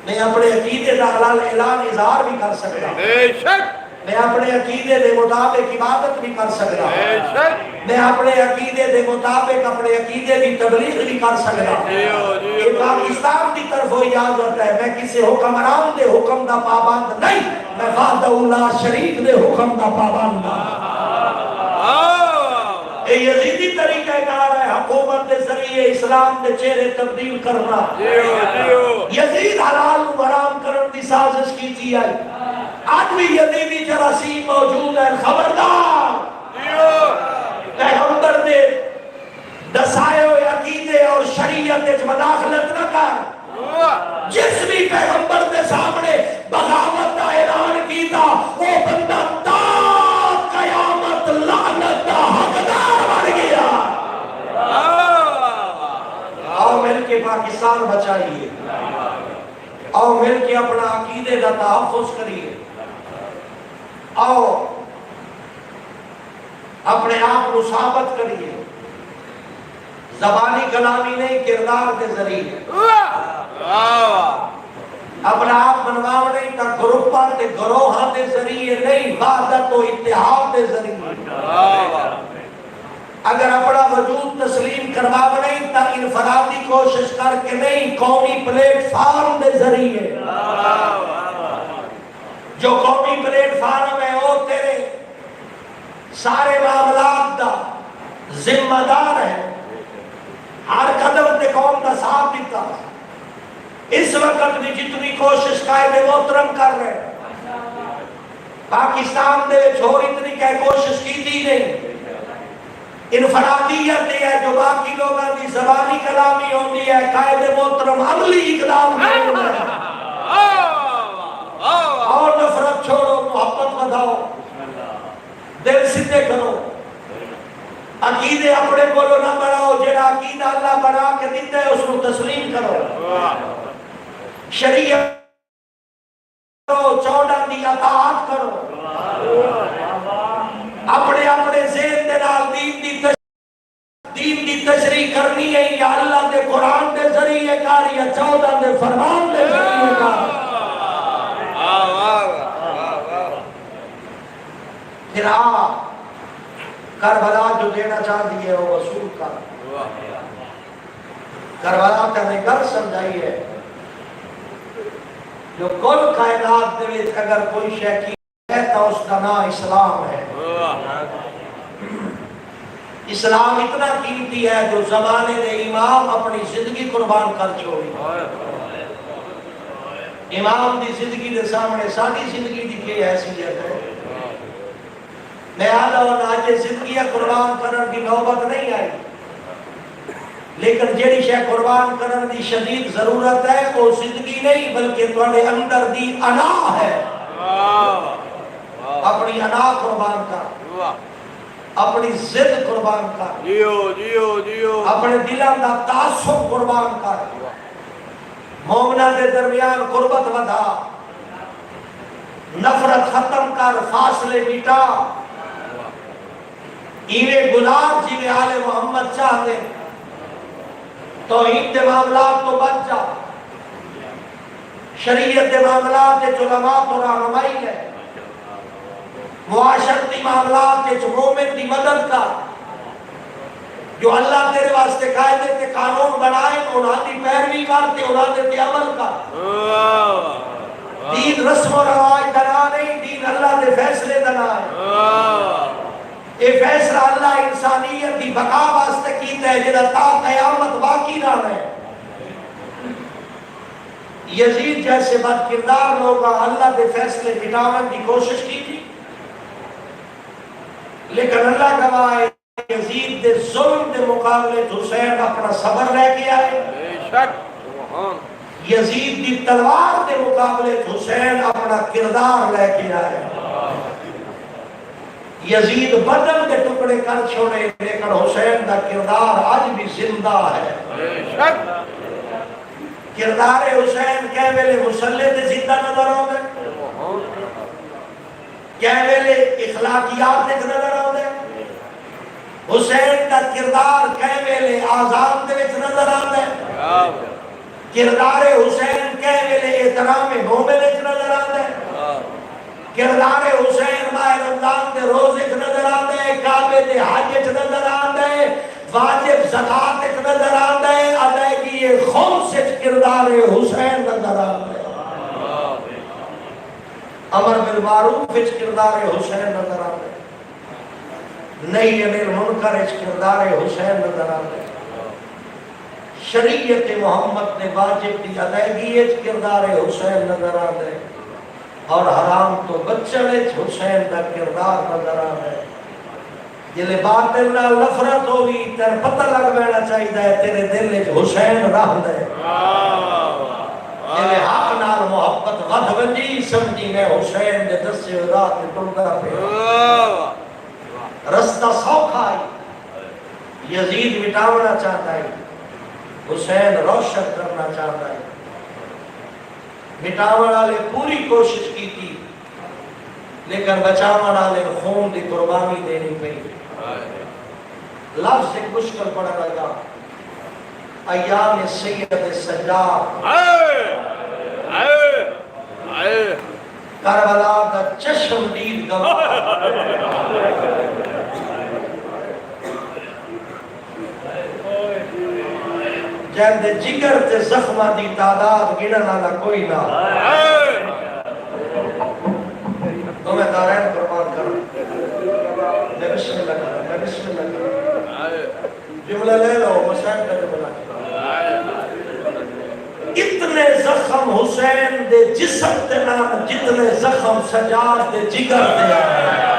میں اپنے عقیدے دا اعلان اظہار بھی کر سکتا میں اپنے عقیدے دے مطابق عبادت بھی کر سکتا میں اپنے عقیدے دے مطابق اپنے عقیدے کی تبلیغ بھی کر سکتا یہ پاکستان کی طرف اجازت ہے میں کسی حکمران دے حکم دا پابند نہیں میں وحدہ لا شریک دے حکم دا پابند یہ یزیدی طریقہ کار ہے حکومت دے ذریعے اسلام دے چہرے تبدیل کرنا یزید حلال و حرام کرن دی سازش کی تھی آئی آج بھی یزیدی جراثیم موجود ہے خبردار پیغمبر دے دسائے ہوئے عقیدے اور شریعت اچ مداخلت نہ کر جس بھی پیغمبر دے سامنے بغاوت دا اعلان کیتا وہ بندہ تا قیامت لعنت دا حقدار بن گیا آؤ مل کے پاکستان بچائیے آؤ مل کے اپنا عقیدے دا تحفظ کریے آؤ اپنے آپ کو ثابت کریے زبانی کلامی نہیں کردار کے ذریعے اپنا آپ منواؤ نہیں تا گروپاں تے گروہاں دے ذریعے نہیں وحدت و اتحاد دے ذریعے اگر اپنا وجود تسلیم کرواو نہیں تا انفرادی کوشش کر کے نہیں قومی پلیٹ فارم دے ذریعے جو قومی پلیٹ فارم ہے وہ تیرے سارے معاملات دا ذمہ دار ہے ہر قدم تے قوم دا ساتھ دیتا اس وقت بھی جتنی کوشش قائد محترم کر رہے پاکستان دے چھوڑ اتنی کہ کوشش کی تھی نہیں انفرادیت ہے جو باقی لوگاں دی زبانی کلامی ہوتی ہے قائد محترم عملی اقدام کرو اور نفرت چھوڑو محبت بدھاؤ دل سدھے کرو عقیدے اپنے بولو نہ بڑھاؤ جڑا عقیدہ اللہ بنا کے دیتا ہے اس کو تسلیم کرو شریعت کرو چودہ دی اطاعت کرو اپنے اپنے ذہن دے نال دین دی تشریح کرنی ہے یا اللہ دے قرآن دے ذریعے کار یا چودہ دے فرمان دے ذریعے کار پھر کربلا جو دینا چاہتی ہے وہ وصول کا کربلا کرنے کر سمجھائی ہے جو کل کائنات دے اگر کوئی شے کی ہے تو اس کا نام اسلام ہے اسلام اتنا قیمتی ہے جو زمانے دے امام اپنی زندگی قربان کر چھوڑی امام دی زندگی دے سامنے ساری زندگی دی کی حیثیت ہے میں آدھا اور آج زندگی قربان کرن کی نوبت نہیں آئی لیکن جیڑی شے قربان کرن دی شدید ضرورت ہے وہ زندگی نہیں بلکہ تمہارے اندر دی انا ہے اپنی انا قربان کر اپنی ضد قربان کر اپنے دلوں دا تعصب قربان کر مومنہ دے درمیان قربت ودا نفرت ختم کر فاصلے مٹا ایوے گلاب جیوے آل محمد چاہتے توحید دے معاملات تو بچ جا شریعت دے معاملات دے علماء تو رہنمائی ہے معاشرتی معاملات دے مومن دی مدد کا جو اللہ تیرے واسطے قائدے تے قانون بنائے انہاں دی پیروی کرتے انہاں دے عمل کا دین رسم و رواج دنا نہیں، دین اللہ دے فیصلے دنا ہے۔ یہ فیصلہ اللہ انسانیت دی بقا واسطے کیتا ہے جڑا تا قیامت باقی نہ رہے۔ یزید جیسے بد کردار لوگا اللہ دے فیصلے مٹاون کی کوشش کی تھی، لیکن اللہ گواہ ہے یزید دے ظلم دے مقابلے حسین اپنا صبر لے کے آئے، یزید دی تلوار دے مقابلے حسین اپنا کردار لے کے آئے۔ یزید بدن کے ٹکڑے کر چھوڑے لیکن حسین دا کردار آج بھی زندہ ہے۔ کردار حسین کہہ ویلے مسلح تے زندہ نظر آؤں گے، کہہ ویلے اخلاقیات ایک نظر آؤں گے، حسین کا کردار کہہ ویلے آزاد دے وچ نظر آؤں گے، کردار حسین کہہ ویلے احترام مومن وچ نظر آؤں گے، کردار حسین ماہ رمضان دے روز ایک نظر آؤں گے، کعبے دے حج ایک نظر آؤں گے، واجب زکاة ایک نظر آؤں گے، ادائیگی خمس ایک کردار حسین نظر آؤں گے، امر بالمعروف ایک کردار حسین نظر آؤں گے، نہی عن المنکر ایک کردار حسین نظر آؤں گے، شریعت محمد نے واجب دی ادائیگی ایک کردار حسین نظر آؤں گے، اور حرام تو بچڑ حسین کا کردار نظر آئے۔ جلے باطل نہ نفرت ہوگی تیرے پتہ لگ بینا چاہیے ہے تیرے دل وچ حسین رہ دے، جلے حق نال محبت ود ونجی سمجھی میں حسین دے دسے ہوئے راہ تے ٹردا پیا، رستہ سوکھا ہے، یزید مٹاونا چاہتا ہے، حسین روشن کرنا چاہتا ہے، مٹاون والے پوری کوشش کی تھی لیکن بچاون والے خون دی قربانی دینی پئی۔ لفظ ایک مشکل پڑا لگا، ایام سید سجاد، کربلا کا چشم دید گواہ، جن دے جگر تے زخمہ دی تعداد گنن والا کوئی نہ، تو میں دارین قربان کروں، میں بسم اللہ کروں، میں بسم اللہ کروں، جملہ لے لو حسین کا جملہ، اتنے زخم حسین دے جسم تے نام جتنے زخم سجاد دے جگر تے آئے۔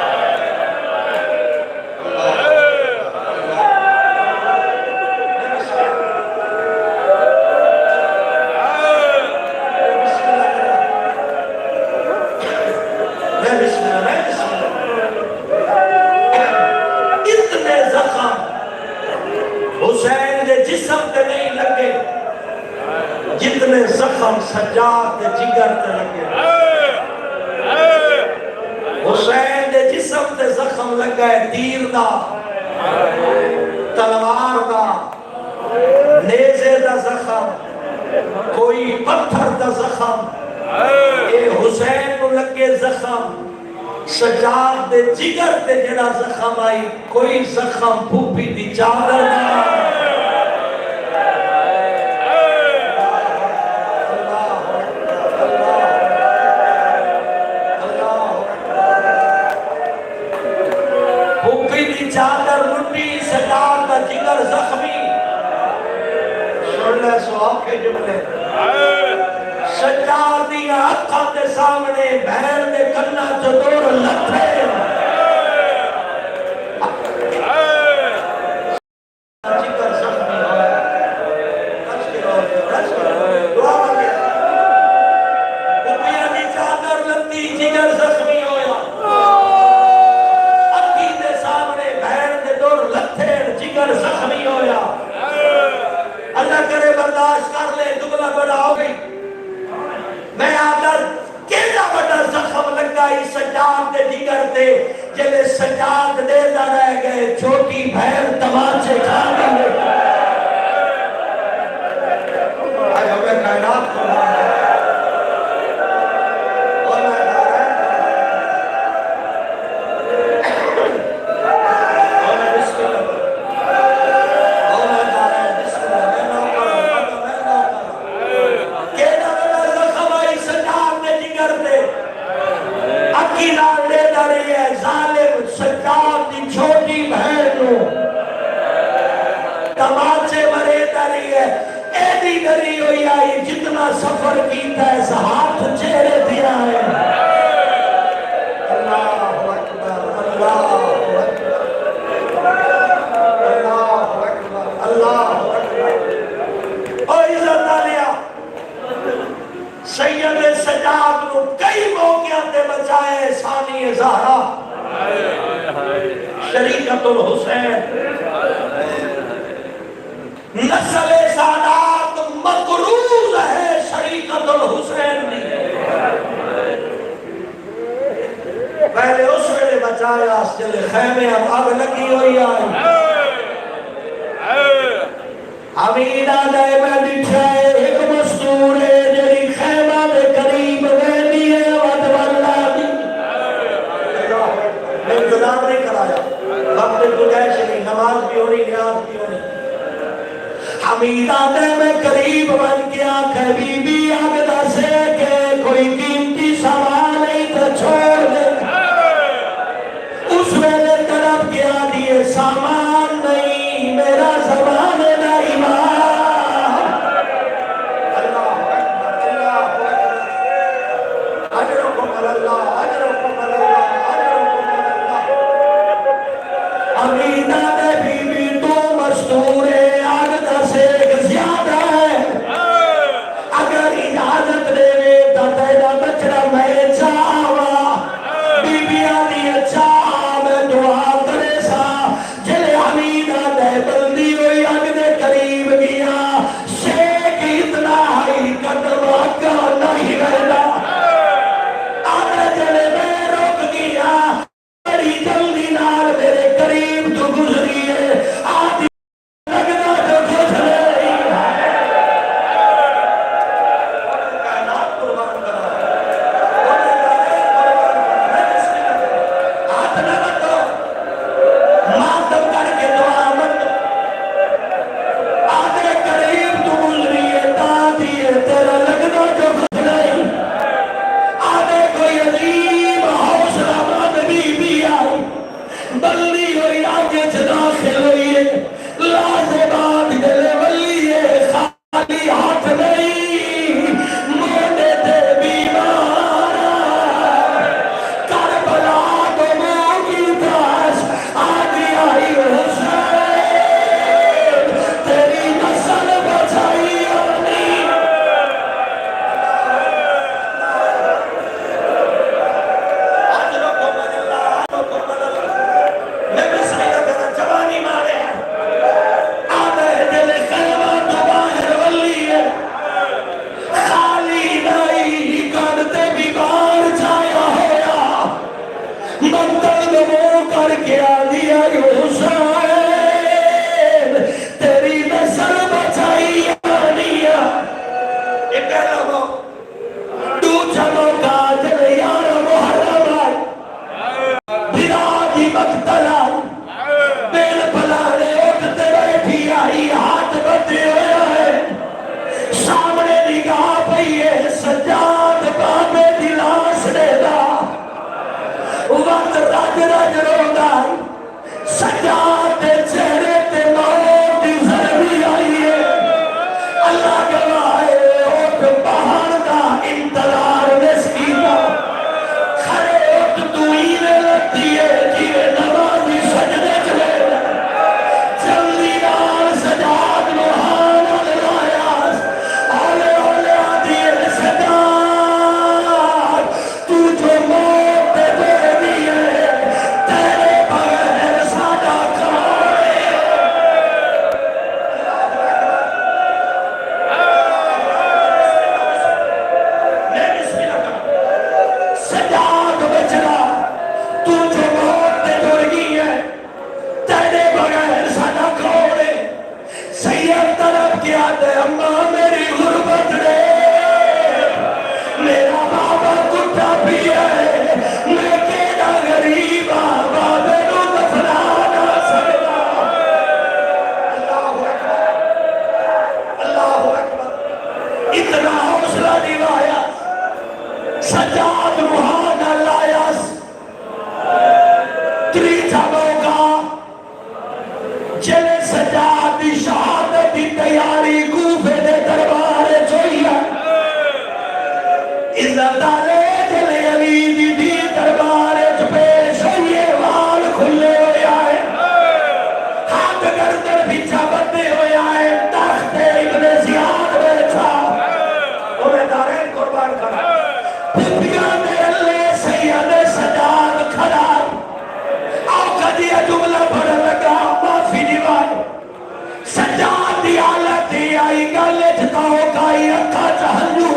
جتنے زخم سجاد دے جگر تے لگے، حسین دے جسم تے زخم لگا ہے تیر دا، تلوار دا، نیزے دا زخم، کوئی پتھر دا زخم، اے حسین کو لگے زخم، سجاد دے جگر تے جڑا زخم آئی، کوئی زخم پھوپی دی چادر دا، چادر لٹی سجاد کا جگر زخمی، سن لے سواب کے جملے، سجاد دیا اکھاں دے سامنے بہن دے کنا چدور لٹھے، جگر زخمی ہوئے، رچ کے روز دعا مانگے، اپنی دی چادر لٹی جگر زخمی ہویا، جگر زخمی ہویا، اللہ کرے برداشت کر لے، دبلا بڑا ہو گئی، میں آدھر کیڑا بڑا زخم لگا ہی سجاد دے جگر دے، جلے سجاد دے دا رہ گئے، چھوٹی بھیر تماچے کھا گئے، آج ہمیں کائنات کو مانا ہے، لگی نال دے رہی ہے ظالم سجاد دی چھوٹی بہن نو تماچے مرے رہی ہے ایڈی ڈری ہوئی آئی جتنا سفر کیتا ہے ہاتھ چہرے دیا ہے اللہ اکبر اللہ اکبر اللہ اکبر اللہ اکبر او عزت آلیا سید سجاد کو کئی موقع تے بچائے ثانی زہرا شریکت الحسین نسل سادات مقروض ہے شریکت الحسین نے پہلے اس ویلے بچایا چلے خیمے اب آگ لگی ہوئی آئی حمید آدھے میں دکھائے ایک مستور ہے جری خیمہ میں قریب ویدی ہے وعد واللہ دی میں انتظام نہیں کرایا وقت گزائش نہیں نماز بھی ہونی نیاز بھی ہونی حمید آدھے میں قریب بن گیا کہ بی بی آگدہ سے کہ کوئی قیمتی سامان نہیں تو چھوڑ دے اس ویلے طرف گیا دیئے سامان نہیں میرا زمان نہ ایمان اللہ اکبر اللہ اکبر اجرکم اللہ اجرکم اللہ اجرکم اللہ حمید آدھے بی بی تو مستور ہے سے زیادہ ہے اگر اجازت دے تو تیرا بچڑا میں چاہوا بی بی آدھی اچھا میں دعا کرے سا جلے حمیدہ دے بلدی ہوئی اگ دے قریب گیا شیخ اتنا ہی قدم آگا نہیں رہنا آگے جلے میں رک گیا بڑی جلدی نال میرے قریب تو گزری ہے آدھی بلدی ہوئی آگے داخل ہوئی ہے لازمات دلے ولی ہے خالی ہاتھ نہیں موڑے دے بیمارا کربلا کو موگی داس آگے آئی حسین تیری نسل بچائی اپنی جوانی دیا جملہ پڑھ لگا معافی دیوائے سجاد دی حالت آئی گلے چھتا ہو گائی اکھا چہنجو